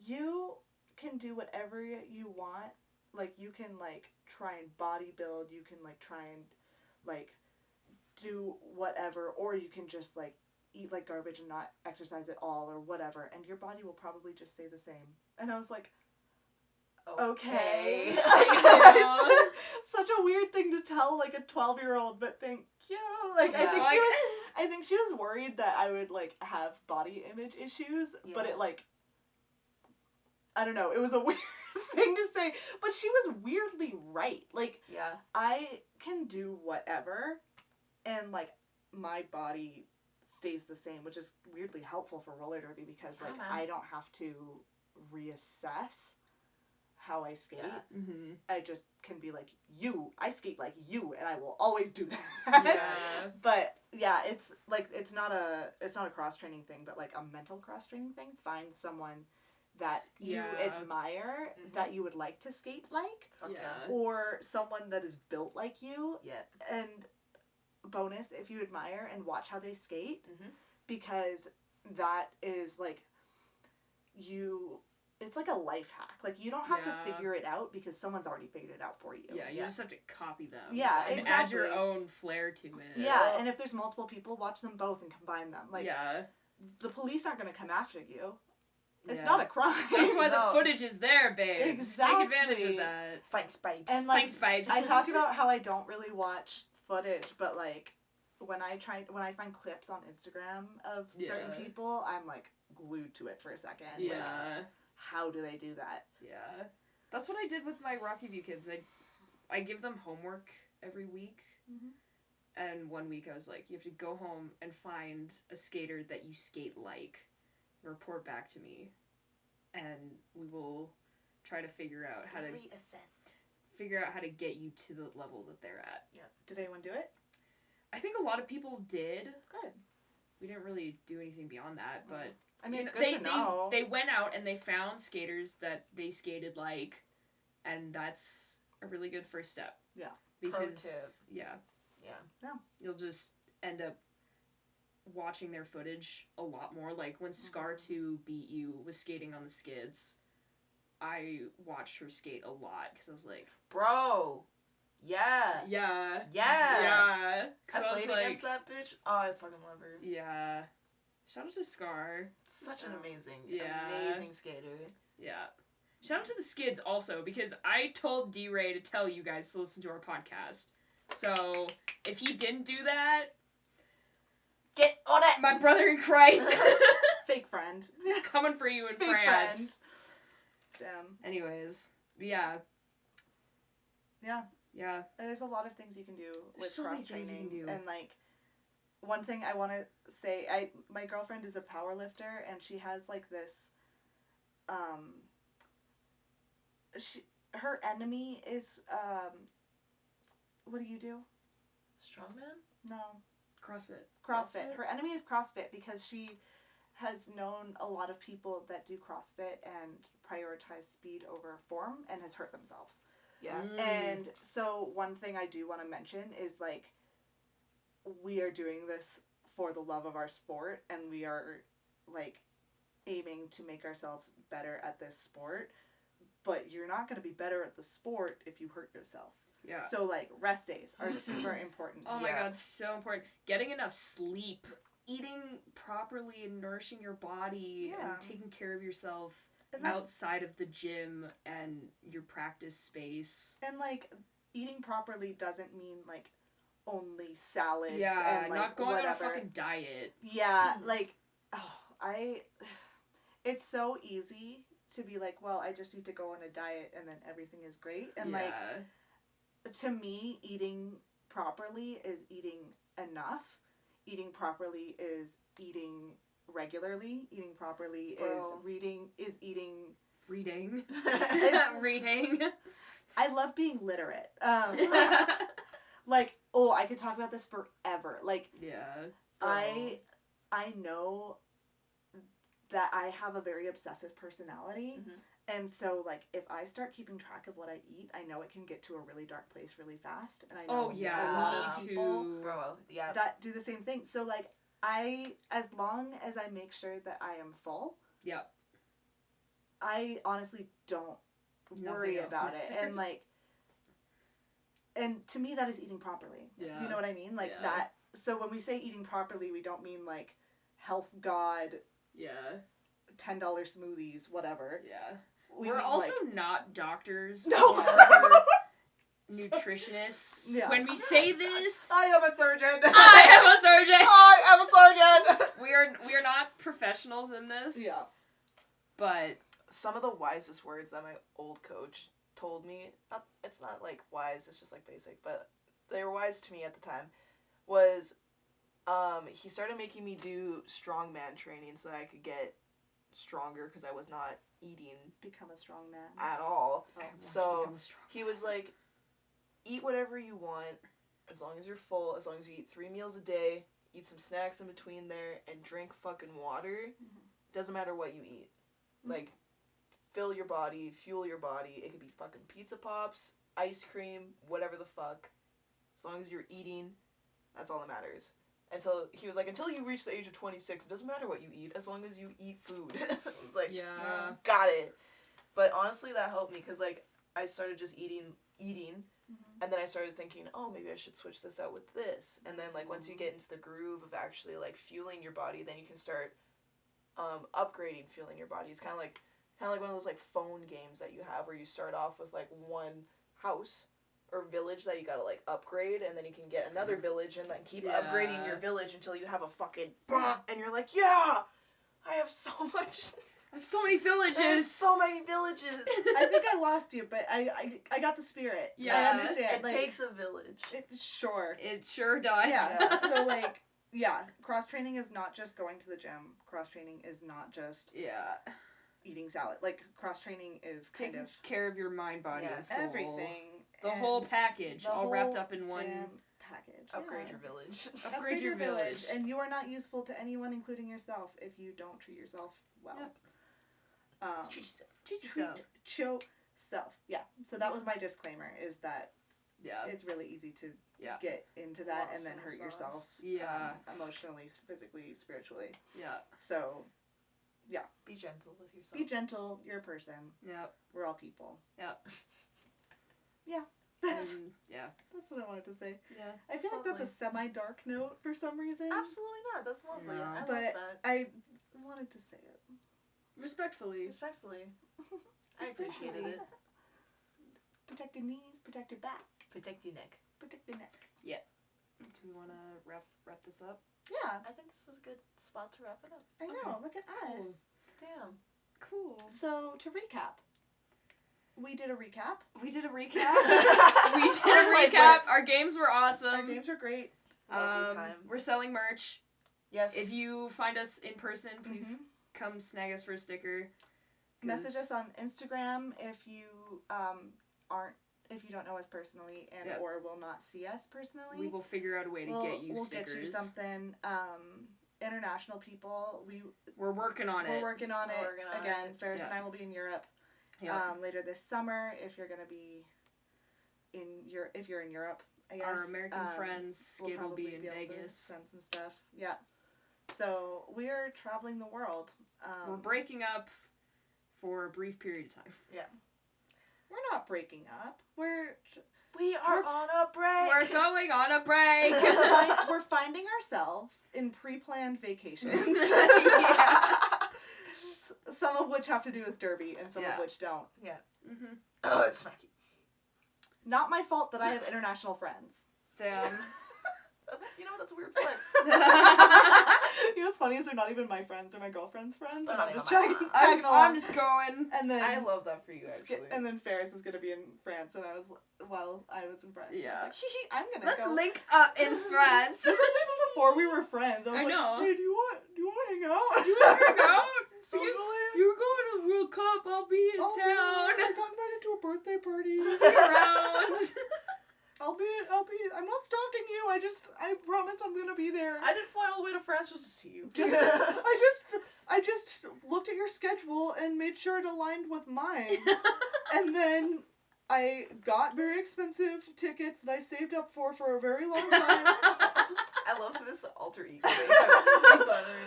[SPEAKER 2] you can do whatever you want. Like, you can, like, try and bodybuild. You can, like, try and, like, do whatever. Or you can just, like, eat like garbage and not exercise at all or whatever. And your body will probably just stay the same. And I was like, okay. It's such a weird thing to tell, like, a 12-year-old, but thank you. Like,
[SPEAKER 4] Yeah.
[SPEAKER 2] I think she was worried that I would, like, have body image issues, but
[SPEAKER 4] Yeah.
[SPEAKER 2] it, like, I don't know, it was a weird thing to say, but she was weirdly right. Like,
[SPEAKER 4] Yeah.
[SPEAKER 2] I can do whatever, and, like, my body stays the same, which is weirdly helpful for roller derby because, like,
[SPEAKER 4] Yeah, man.
[SPEAKER 2] I don't have to reassess how I skate.
[SPEAKER 4] Yeah.
[SPEAKER 1] Mm-hmm.
[SPEAKER 2] I just can be like, I skate like you, and I will always do that.
[SPEAKER 1] Yeah.
[SPEAKER 2] But yeah, it's like, it's not a cross training thing, but like a mental cross training thing. Find someone that you
[SPEAKER 1] Yeah.
[SPEAKER 2] admire,
[SPEAKER 4] Mhm.
[SPEAKER 2] that you would like to skate like,
[SPEAKER 4] Fuck yeah.
[SPEAKER 1] Yeah.
[SPEAKER 2] or someone that is built like you.
[SPEAKER 4] Yeah.
[SPEAKER 2] And bonus, if you admire and watch how they skate,
[SPEAKER 4] Mhm.
[SPEAKER 2] because that is like, it's like a life hack. Like, you don't have
[SPEAKER 1] Yeah.
[SPEAKER 2] to figure it out because someone's already figured it out for you.
[SPEAKER 1] Yeah, you
[SPEAKER 4] Yeah.
[SPEAKER 1] just have to copy them.
[SPEAKER 2] Yeah,
[SPEAKER 1] and add your
[SPEAKER 2] exactly.
[SPEAKER 1] own flair to it.
[SPEAKER 2] Yeah, and if there's multiple people, watch them both and combine them. Like,
[SPEAKER 1] yeah.
[SPEAKER 2] the police aren't going to come after you. It's
[SPEAKER 1] Yeah.
[SPEAKER 2] not a crime.
[SPEAKER 1] That's why
[SPEAKER 4] No.
[SPEAKER 1] the footage is there, babe.
[SPEAKER 2] Exactly.
[SPEAKER 1] Take advantage of that.
[SPEAKER 4] Thanks, babes.
[SPEAKER 2] And, like,
[SPEAKER 1] Thanks, babes.
[SPEAKER 2] I talk about how I don't really watch footage, but, like, when I find clips on Instagram of certain
[SPEAKER 1] Yeah.
[SPEAKER 2] people, I'm, like, glued to it for a second. Like,
[SPEAKER 1] Yeah.
[SPEAKER 2] how do they do that?
[SPEAKER 1] Yeah. That's what I did with my Rocky View kids. I give them homework every week.
[SPEAKER 2] Mhm.
[SPEAKER 1] And one week I was like, you have to go home and find a skater that you skate like. Report back to me. And we will try to figure out how to get you to the level that they're at.
[SPEAKER 2] Did anyone do it?
[SPEAKER 1] I think a lot of people did.
[SPEAKER 2] Good.
[SPEAKER 1] we didn't really do anything beyond that, but
[SPEAKER 2] I mean, it's
[SPEAKER 1] you
[SPEAKER 2] good to know.
[SPEAKER 1] They went out and they found skaters that they skated like, and that's a really good first step.
[SPEAKER 2] Yeah.
[SPEAKER 1] Because
[SPEAKER 3] Pro tip.
[SPEAKER 1] yeah, you'll just end up watching their footage a lot more. Like when Scar 2 beat you with skating on the skids, I watched her skate a lot because I was like,
[SPEAKER 3] Bro. Yeah.
[SPEAKER 1] yeah.
[SPEAKER 3] I
[SPEAKER 1] I was
[SPEAKER 3] played
[SPEAKER 1] like,
[SPEAKER 3] against that bitch. Oh, I fucking love her.
[SPEAKER 1] yeah. Shout out to Scar.
[SPEAKER 3] Such an amazing skater.
[SPEAKER 1] Yeah. Shout out to the skids also, because I told D-Ray to tell you guys to listen to our podcast. So, if he didn't do that,
[SPEAKER 3] Get on it!
[SPEAKER 1] my brother in Christ,
[SPEAKER 2] Fake friend.
[SPEAKER 1] coming for you in
[SPEAKER 2] Fake
[SPEAKER 1] France.
[SPEAKER 2] friend. Damn.
[SPEAKER 1] Anyways, yeah.
[SPEAKER 2] Yeah.
[SPEAKER 1] Yeah.
[SPEAKER 2] There's a lot of things you can do with
[SPEAKER 1] so many
[SPEAKER 2] cross
[SPEAKER 1] things you
[SPEAKER 2] training,
[SPEAKER 1] can do.
[SPEAKER 2] and like one thing I want to say, my girlfriend is a power lifter, and she has like this. Her enemy is what do you do?
[SPEAKER 3] Strongman?
[SPEAKER 2] No.
[SPEAKER 1] CrossFit.
[SPEAKER 2] Her enemy is CrossFit because she has known a lot of people that do CrossFit and prioritize speed over form and has hurt themselves.
[SPEAKER 3] Yeah.
[SPEAKER 2] And so one thing I do want to mention is like we are doing this for the love of our sport, and we are like aiming to make ourselves better at this sport, but you're not going to be better at the sport if you hurt yourself.
[SPEAKER 1] Yeah.
[SPEAKER 2] So like rest days are super important.
[SPEAKER 1] Oh my god, so important. Getting enough sleep, eating properly and nourishing your body, and taking care of yourself outside of the gym and your practice space.
[SPEAKER 2] And like eating properly doesn't mean like only salads
[SPEAKER 1] yeah,
[SPEAKER 2] and like
[SPEAKER 1] not going
[SPEAKER 2] whatever.
[SPEAKER 1] on a fucking diet.
[SPEAKER 2] Yeah, like it's so easy to be like, well, I just need to go on a diet and then everything is great. And like to me, eating properly is eating enough. Eating properly is eating regularly. Eating properly is eating.
[SPEAKER 1] Reading.
[SPEAKER 2] It's-
[SPEAKER 1] Reading.
[SPEAKER 2] I love being literate. Like, I could talk about this forever. Like,
[SPEAKER 1] yeah.
[SPEAKER 2] I know that I have a very obsessive personality.
[SPEAKER 3] Mm-hmm.
[SPEAKER 2] And so, like, if I start keeping track of what I eat, I know it can get to a really dark place really fast. And I know a lot of people that do the same thing. So, like, as long as I make sure that I am full, I honestly don't worry about it. And, like, and to me, that is eating properly.
[SPEAKER 1] Yeah.
[SPEAKER 2] Do you know what I mean? Like, that. So, when we say eating properly, we don't mean, like, health god, $10 smoothies, whatever.
[SPEAKER 1] Yeah.
[SPEAKER 2] We're
[SPEAKER 1] also not doctors.
[SPEAKER 2] No.
[SPEAKER 1] Or nutritionists.
[SPEAKER 2] Yeah.
[SPEAKER 1] When we say this,
[SPEAKER 2] I am a surgeon.
[SPEAKER 1] I am a surgeon.
[SPEAKER 2] I am a surgeon.
[SPEAKER 1] We are not professionals in this.
[SPEAKER 2] Yeah.
[SPEAKER 1] But
[SPEAKER 4] some of the wisest words that my old coach told me, it's not like wise, it's just like basic, but they were wise to me at the time, was he started making me do strongman training so that I could get stronger because I was not eating
[SPEAKER 2] Become a strong man.
[SPEAKER 4] at all.
[SPEAKER 1] I want to
[SPEAKER 4] So
[SPEAKER 1] become a strong
[SPEAKER 4] he was like, eat whatever you want as long as you're full, as long as you eat 3 meals a day, eat some snacks in between there, and drink fucking water. Doesn't matter what you eat. Like, fill your body, fuel your body. It could be fucking pizza pops, ice cream, whatever the fuck. As long as you're eating, that's all that matters. He was like, until you reach the age of 26, it doesn't matter what you eat, as long as you eat food. I was like, got it. But honestly, that helped me, because, like, I started just eating, and then I started thinking, oh, maybe I should switch this out with this. And then, like, once you get into the groove of actually, like, fueling your body, then you can start upgrading fueling your body. It's kind of like one of those, like, phone games that you have where you start off with, like, one house or village that you gotta, like, upgrade, and then you can get another village and then keep upgrading your village until you have a fucking and you're like, yeah, I have so much.
[SPEAKER 1] I have so many villages.
[SPEAKER 4] There's so many villages.
[SPEAKER 2] I think I lost you, but I got the spirit.
[SPEAKER 1] Yeah.
[SPEAKER 2] I understand.
[SPEAKER 4] It
[SPEAKER 2] like,
[SPEAKER 4] takes a village.
[SPEAKER 2] Sure.
[SPEAKER 1] It sure does.
[SPEAKER 2] Yeah. So, like, cross training is not just going to the gym. Cross training is not just eating salad. Like, cross training is kind
[SPEAKER 1] taking
[SPEAKER 2] of
[SPEAKER 1] care of your mind, body, and soul.
[SPEAKER 2] everything.
[SPEAKER 1] The whole package, all wrapped up in one
[SPEAKER 2] package.
[SPEAKER 3] Upgrade
[SPEAKER 2] yeah.
[SPEAKER 3] your village.
[SPEAKER 1] Upgrade your village.
[SPEAKER 2] and you are not useful to anyone, including yourself, if you don't treat yourself well.
[SPEAKER 1] Yep.
[SPEAKER 3] Treat yourself.
[SPEAKER 1] Treat yourself.
[SPEAKER 2] Yourself. Yeah. So that was my disclaimer: is that
[SPEAKER 1] Yeah.
[SPEAKER 2] it's really easy to
[SPEAKER 1] Yeah.
[SPEAKER 2] get into that
[SPEAKER 3] Lost
[SPEAKER 2] and then
[SPEAKER 3] in the
[SPEAKER 2] hurt
[SPEAKER 3] sauce.
[SPEAKER 2] yourself.
[SPEAKER 1] Yeah.
[SPEAKER 2] Emotionally, physically, spiritually.
[SPEAKER 1] Yeah.
[SPEAKER 2] So
[SPEAKER 3] Be gentle with yourself.
[SPEAKER 2] be gentle. You're a person.
[SPEAKER 1] Yep.
[SPEAKER 2] We're all people.
[SPEAKER 1] Yep.
[SPEAKER 2] That's
[SPEAKER 1] And, yeah.
[SPEAKER 2] that's what I wanted to say.
[SPEAKER 1] Yeah.
[SPEAKER 2] I feel like that's a semi-dark note for some reason.
[SPEAKER 3] Absolutely not. That's lovely.
[SPEAKER 1] No.
[SPEAKER 3] I love
[SPEAKER 2] But
[SPEAKER 3] that.
[SPEAKER 2] I wanted to say it.
[SPEAKER 1] Respectfully.
[SPEAKER 3] Respectfully. I appreciated it.
[SPEAKER 2] Protect your knees. Protect your back.
[SPEAKER 3] Protect your neck.
[SPEAKER 2] Protect your neck.
[SPEAKER 1] Do we want to wrap this up?
[SPEAKER 2] Yeah,
[SPEAKER 3] I think this is a good spot to wrap it up.
[SPEAKER 2] I know. Look at
[SPEAKER 1] Cool.
[SPEAKER 2] us.
[SPEAKER 3] Damn.
[SPEAKER 1] Cool.
[SPEAKER 2] So to recap, we did a recap.
[SPEAKER 1] We did a recap. We did a
[SPEAKER 3] like,
[SPEAKER 1] recap. Our games were awesome.
[SPEAKER 2] Our games were great.
[SPEAKER 3] Lovely time.
[SPEAKER 1] We're selling merch.
[SPEAKER 3] Yes.
[SPEAKER 1] If you find us in person, please come snag us for a sticker. 'Cause-
[SPEAKER 2] Message us on Instagram if you if you don't know us personally and
[SPEAKER 1] Yep.
[SPEAKER 2] or will not see us personally.
[SPEAKER 1] We will figure out a way to get you
[SPEAKER 2] we'll
[SPEAKER 1] stickers.
[SPEAKER 2] get you something. International people,
[SPEAKER 1] We're working on
[SPEAKER 2] we're
[SPEAKER 1] it.
[SPEAKER 2] working on it.
[SPEAKER 3] We're working on
[SPEAKER 2] Again,
[SPEAKER 3] it.
[SPEAKER 2] Ferris
[SPEAKER 1] Yeah.
[SPEAKER 2] and I will be in Europe
[SPEAKER 1] Yep.
[SPEAKER 2] later this summer. If you're gonna be if you're in Europe, I guess
[SPEAKER 1] Our American friends,
[SPEAKER 2] we'll
[SPEAKER 1] Skid will
[SPEAKER 2] probably
[SPEAKER 1] be in
[SPEAKER 2] able to
[SPEAKER 1] Vegas.
[SPEAKER 2] send some stuff. Yeah. So we're traveling the world.
[SPEAKER 1] We're breaking up for a brief period of time.
[SPEAKER 2] We're not breaking up.
[SPEAKER 3] We are on a break.
[SPEAKER 1] We're going on a break.
[SPEAKER 2] We're finding ourselves in pre-planned vacations.
[SPEAKER 1] Yeah.
[SPEAKER 2] Some of which have to do with Derby and some
[SPEAKER 1] Yeah.
[SPEAKER 2] of which don't.
[SPEAKER 1] Mm-hmm.
[SPEAKER 3] Smacky.
[SPEAKER 2] Not my fault that I have international friends.
[SPEAKER 1] Damn.
[SPEAKER 3] That's a weird flex.
[SPEAKER 2] You know what's funny is they're not even my friends, they're my girlfriend's friends.
[SPEAKER 3] They're
[SPEAKER 2] And
[SPEAKER 3] not
[SPEAKER 2] I'm just
[SPEAKER 3] even my
[SPEAKER 2] tagging
[SPEAKER 3] friends.
[SPEAKER 2] along.
[SPEAKER 1] I'm just going.
[SPEAKER 2] And then
[SPEAKER 3] I love that for you, actually.
[SPEAKER 2] and then Ferris is gonna be in France, and I was in France.
[SPEAKER 1] Yeah.
[SPEAKER 2] I was like, I'm gonna
[SPEAKER 1] Let's
[SPEAKER 2] go.
[SPEAKER 1] link up in France.
[SPEAKER 2] This was even before we were friends. I was
[SPEAKER 1] I
[SPEAKER 2] like,
[SPEAKER 1] know.
[SPEAKER 2] hey, do you want to hang out?
[SPEAKER 1] Do you want to hang out?
[SPEAKER 3] Socially.
[SPEAKER 1] You're going to World Cup. I'll be in
[SPEAKER 2] I
[SPEAKER 1] town.
[SPEAKER 2] got invited to a birthday party.
[SPEAKER 1] Be around.
[SPEAKER 2] I'm not stalking you. I promise I'm gonna be there.
[SPEAKER 3] I didn't fly all the way to France just to see you.
[SPEAKER 2] I just looked at your schedule and made sure it aligned with mine. And then I got very expensive tickets that I saved up for a very long time.
[SPEAKER 3] I love this alter ego.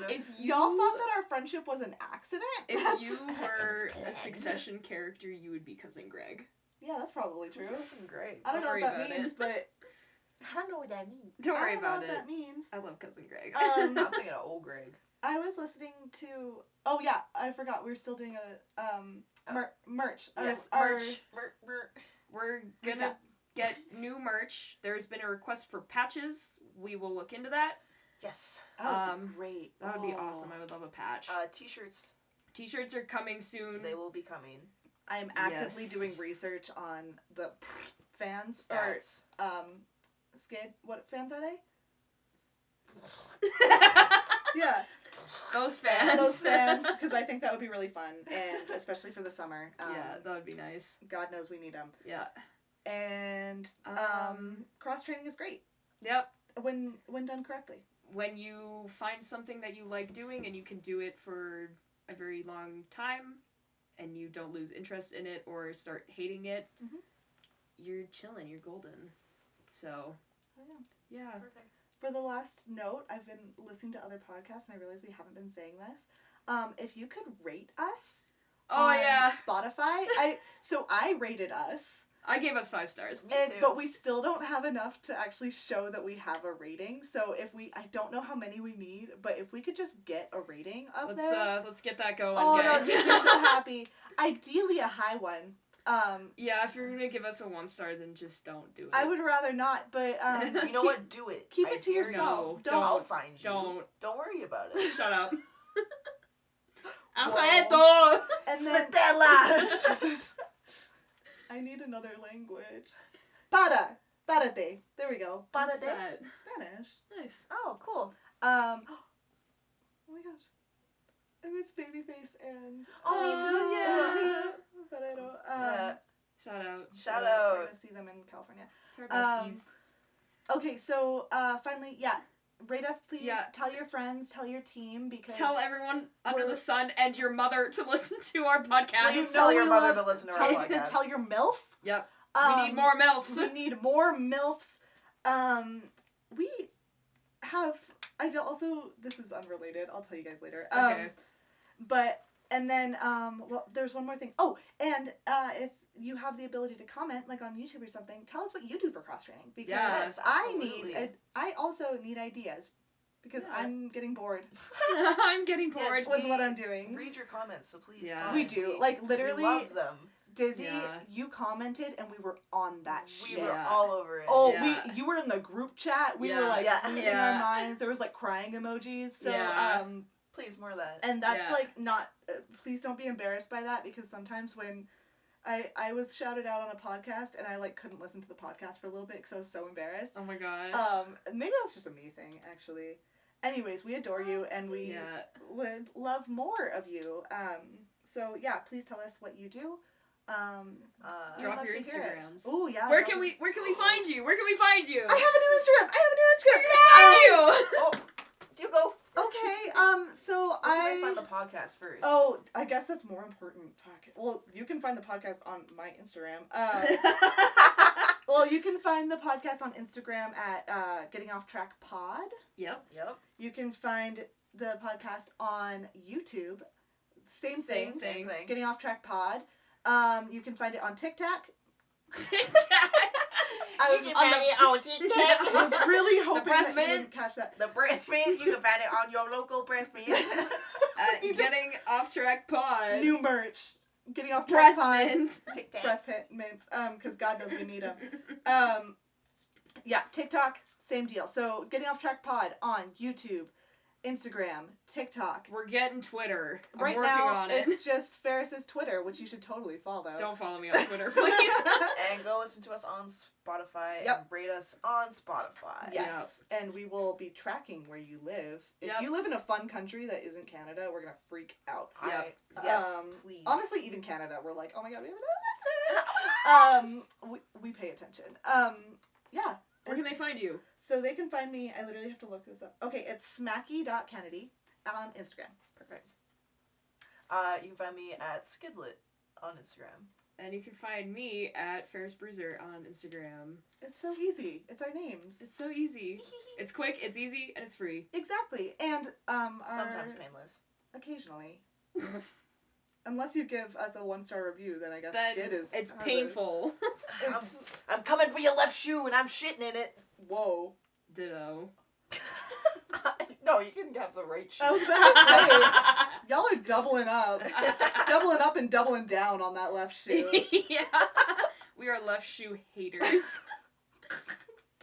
[SPEAKER 1] If
[SPEAKER 2] Y'all thought that our friendship was an accident?
[SPEAKER 1] If
[SPEAKER 2] That's-
[SPEAKER 1] you were a
[SPEAKER 3] planned.
[SPEAKER 1] Succession character, you would be Cousin Greg.
[SPEAKER 2] Yeah, that's probably true.
[SPEAKER 3] Great.
[SPEAKER 2] I don't know
[SPEAKER 1] Don't
[SPEAKER 2] what
[SPEAKER 1] worry
[SPEAKER 2] that
[SPEAKER 1] about
[SPEAKER 2] means,
[SPEAKER 1] it.
[SPEAKER 2] but
[SPEAKER 3] I don't know what that means.
[SPEAKER 1] Don't
[SPEAKER 2] I
[SPEAKER 1] worry
[SPEAKER 2] don't know
[SPEAKER 1] about
[SPEAKER 2] what
[SPEAKER 1] it.
[SPEAKER 2] that means.
[SPEAKER 1] I love Cousin Greg.
[SPEAKER 3] I'm thinking of old Greg.
[SPEAKER 2] I was listening to. Oh yeah, I forgot. We're still doing a merch.
[SPEAKER 3] Yes,
[SPEAKER 2] Our-
[SPEAKER 3] merch.
[SPEAKER 1] We're gonna get new merch. There's been a request for patches. We will look into that.
[SPEAKER 3] Yes.
[SPEAKER 2] That would be great.
[SPEAKER 1] That would be
[SPEAKER 2] Oh.
[SPEAKER 1] awesome. I would love a patch.
[SPEAKER 3] T-shirts.
[SPEAKER 1] T-shirts are coming soon.
[SPEAKER 3] They will be coming.
[SPEAKER 2] I am actively
[SPEAKER 1] Yes.
[SPEAKER 2] doing research on the fans
[SPEAKER 3] Stats.
[SPEAKER 2] or Skid. What fans are they? Yeah,
[SPEAKER 1] Those fans.
[SPEAKER 2] those fans, because I think that would be really fun, and especially for the summer.
[SPEAKER 1] Yeah, that would be nice.
[SPEAKER 2] God knows we need them.
[SPEAKER 1] Yeah.
[SPEAKER 2] And cross training is great
[SPEAKER 1] Yep.
[SPEAKER 2] when done correctly.
[SPEAKER 1] When you find something that you like doing and you can do it for a very long time and you don't lose interest in it or start hating it,
[SPEAKER 2] Mhm.
[SPEAKER 1] you're chilling, you're golden. So,
[SPEAKER 2] Oh, yeah.
[SPEAKER 1] yeah.
[SPEAKER 3] Perfect.
[SPEAKER 2] For the last note, I've been listening to other podcasts and I realized we haven't been saying this. If you could rate us
[SPEAKER 1] Oh,
[SPEAKER 2] on
[SPEAKER 1] yeah.
[SPEAKER 2] Spotify. I rated us.
[SPEAKER 1] I gave us 5 stars.
[SPEAKER 3] Me too.
[SPEAKER 2] But we still don't have enough to actually show that we have a rating. So I don't know how many we need, but if we could just get a rating up there.
[SPEAKER 1] Let's get that going,
[SPEAKER 2] Oh, that
[SPEAKER 1] guys.
[SPEAKER 2] would make me so happy. Ideally a high one.
[SPEAKER 1] Yeah, if you're gonna give us a 1 star, then just don't do it.
[SPEAKER 2] I would rather not, but
[SPEAKER 3] You know what? Do it.
[SPEAKER 2] Keep
[SPEAKER 3] I
[SPEAKER 2] it to
[SPEAKER 3] dare
[SPEAKER 2] yourself.
[SPEAKER 1] you.
[SPEAKER 2] Don't.
[SPEAKER 3] I'll find you.
[SPEAKER 1] Don't.
[SPEAKER 3] Don't worry about it.
[SPEAKER 1] Shut up.
[SPEAKER 2] Well,
[SPEAKER 1] Alfredo!
[SPEAKER 2] And then
[SPEAKER 3] Smetella!
[SPEAKER 2] Jesus. I need another language. Párate. There we go.
[SPEAKER 1] What's
[SPEAKER 3] Párate.
[SPEAKER 1] that?
[SPEAKER 2] Spanish.
[SPEAKER 1] Nice.
[SPEAKER 3] Oh, cool.
[SPEAKER 2] Oh my gosh. I miss Babyface and
[SPEAKER 3] Oh, me too,
[SPEAKER 1] yeah.
[SPEAKER 2] but I don't
[SPEAKER 3] Yeah.
[SPEAKER 1] Shout out.
[SPEAKER 3] Shout
[SPEAKER 2] we're
[SPEAKER 3] out.
[SPEAKER 2] gonna see them in California.
[SPEAKER 1] To our besties.
[SPEAKER 2] Okay, so finally, yeah, rate us, please.
[SPEAKER 1] Yeah.
[SPEAKER 2] Tell your friends, tell your team, because
[SPEAKER 1] Tell everyone under
[SPEAKER 2] we're-
[SPEAKER 1] the sun and your mother to listen to our podcast.
[SPEAKER 4] Please
[SPEAKER 2] You
[SPEAKER 4] tell
[SPEAKER 2] know
[SPEAKER 4] your
[SPEAKER 2] we
[SPEAKER 4] mother
[SPEAKER 2] love-
[SPEAKER 4] to listen to
[SPEAKER 2] tell,
[SPEAKER 4] our podcast.
[SPEAKER 2] tell your MILF.
[SPEAKER 1] Yep. We need more MILFs.
[SPEAKER 2] We need more MILFs. We have. I also. This is unrelated. I'll tell you guys later.
[SPEAKER 1] Okay.
[SPEAKER 2] But and then well, there's one more thing. Oh, and if you have the ability to comment, like on YouTube or something, tell us what you do for cross training, because
[SPEAKER 1] Yes,
[SPEAKER 4] absolutely.
[SPEAKER 2] I also need ideas, because
[SPEAKER 3] Yeah.
[SPEAKER 2] I'm getting bored
[SPEAKER 1] I'm getting bored.
[SPEAKER 3] Yes,
[SPEAKER 2] with what I'm doing.
[SPEAKER 3] Read your comments, so please.
[SPEAKER 1] Yeah.
[SPEAKER 3] comment.
[SPEAKER 2] We do. Like, literally,
[SPEAKER 3] We love them.
[SPEAKER 2] Dizzy,
[SPEAKER 1] Yeah.
[SPEAKER 2] you commented and we were on that
[SPEAKER 3] We
[SPEAKER 2] shit.
[SPEAKER 3] were
[SPEAKER 1] Yeah.
[SPEAKER 3] all over it.
[SPEAKER 2] Oh,
[SPEAKER 1] Yeah.
[SPEAKER 2] you were in the group chat. We were
[SPEAKER 1] Yeah.
[SPEAKER 2] like
[SPEAKER 3] Yeah.
[SPEAKER 2] losing
[SPEAKER 1] Yeah.
[SPEAKER 2] our minds. There was like crying emojis. So
[SPEAKER 1] Yeah.
[SPEAKER 3] Please, more of that.
[SPEAKER 2] and that's
[SPEAKER 1] Yeah.
[SPEAKER 2] like not. Please don't be embarrassed by that, because sometimes when I was shouted out on a podcast and I like couldn't listen to the podcast for a little bit because I was so embarrassed.
[SPEAKER 1] Oh my gosh.
[SPEAKER 2] Maybe that's just a me thing, actually. Anyways, we adore you and we
[SPEAKER 1] Yeah.
[SPEAKER 2] would love more of you. So yeah, please tell us what you do. We'd
[SPEAKER 1] Drop
[SPEAKER 2] love
[SPEAKER 1] your
[SPEAKER 2] to hear it.
[SPEAKER 1] Instagrams.
[SPEAKER 2] Ooh, yeah.
[SPEAKER 1] Where can we find you? Where can we find you?
[SPEAKER 2] I have a new Instagram.
[SPEAKER 1] Find you.
[SPEAKER 3] Oh, you go.
[SPEAKER 2] Okay. So
[SPEAKER 3] Where can I find the podcast first?
[SPEAKER 2] Oh, I guess that's more important. Fuck. Well, you can find the podcast on my Instagram. Well, you can find the podcast on Instagram at Getting Off Track Pod.
[SPEAKER 1] Yep.
[SPEAKER 3] Yep.
[SPEAKER 2] You can find the podcast on YouTube. Same thing.
[SPEAKER 3] Same thing.
[SPEAKER 2] Getting Off Track Pod. You can find it on TikTok. I was,
[SPEAKER 3] You
[SPEAKER 1] on
[SPEAKER 3] can
[SPEAKER 1] the-
[SPEAKER 3] find it on TikTok.
[SPEAKER 2] I was really hoping
[SPEAKER 1] breath
[SPEAKER 2] that you
[SPEAKER 1] mint.
[SPEAKER 2] wouldn't catch that.
[SPEAKER 3] The breath mint, you can find it on your local breath mint.
[SPEAKER 1] Getting off track pod.
[SPEAKER 2] New merch. Getting Off Track
[SPEAKER 1] breath
[SPEAKER 2] Pod.
[SPEAKER 1] mint.
[SPEAKER 3] Tic
[SPEAKER 2] Breath
[SPEAKER 3] Tacs.
[SPEAKER 2] mints. Because God knows we need them. Yeah, TikTok, same deal. So, Getting Off Track Pod on YouTube, Instagram, TikTok.
[SPEAKER 1] We're getting Twitter. I'm
[SPEAKER 2] Right
[SPEAKER 1] working
[SPEAKER 2] now,
[SPEAKER 1] on it.
[SPEAKER 2] it's just Ferris's Twitter, which you should totally follow.
[SPEAKER 1] Don't follow me on Twitter, please.
[SPEAKER 3] And go listen to us on Spotify
[SPEAKER 2] Yep.
[SPEAKER 3] and rate us on Spotify.
[SPEAKER 2] Yes, and we will be tracking where you live. If
[SPEAKER 1] Yep.
[SPEAKER 2] you live in a fun country that isn't Canada, we're gonna freak out.
[SPEAKER 1] Yep.
[SPEAKER 3] Yes, please.
[SPEAKER 2] Honestly, even Canada, we're like, oh my god, we have a we pay attention. Yeah.
[SPEAKER 1] Where can they find you?
[SPEAKER 2] So they can find me. I literally have to look this up. Okay, it's smacky.kennedy on Instagram.
[SPEAKER 3] Perfect. You can find me at Skidlet on Instagram.
[SPEAKER 1] And you can find me at Ferris Bruiser on Instagram.
[SPEAKER 2] It's so easy. It's our names.
[SPEAKER 1] It's so easy. It's quick, it's easy, and it's free.
[SPEAKER 2] Exactly. And
[SPEAKER 3] Sometimes painless.
[SPEAKER 2] occasionally. Unless you give us a 1-star review, then I guess
[SPEAKER 1] Then
[SPEAKER 2] Skid is.
[SPEAKER 1] it's
[SPEAKER 2] has a-
[SPEAKER 1] painful.
[SPEAKER 2] It's
[SPEAKER 3] I'm coming for your left shoe and I'm shitting in it.
[SPEAKER 2] whoa.
[SPEAKER 1] Ditto.
[SPEAKER 3] No, you can have the right shoe.
[SPEAKER 2] I was about to say, y'all are doubling up and doubling down on that left shoe.
[SPEAKER 1] Yeah. We are left shoe haters.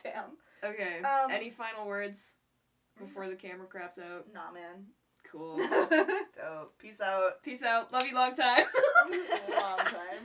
[SPEAKER 2] Damn.
[SPEAKER 1] Okay.
[SPEAKER 2] Um,
[SPEAKER 1] Any final words before the camera craps out?
[SPEAKER 2] Nah, man.
[SPEAKER 1] Cool.
[SPEAKER 3] Dope. Peace out.
[SPEAKER 1] Peace out. Love you long time.
[SPEAKER 2] Long time.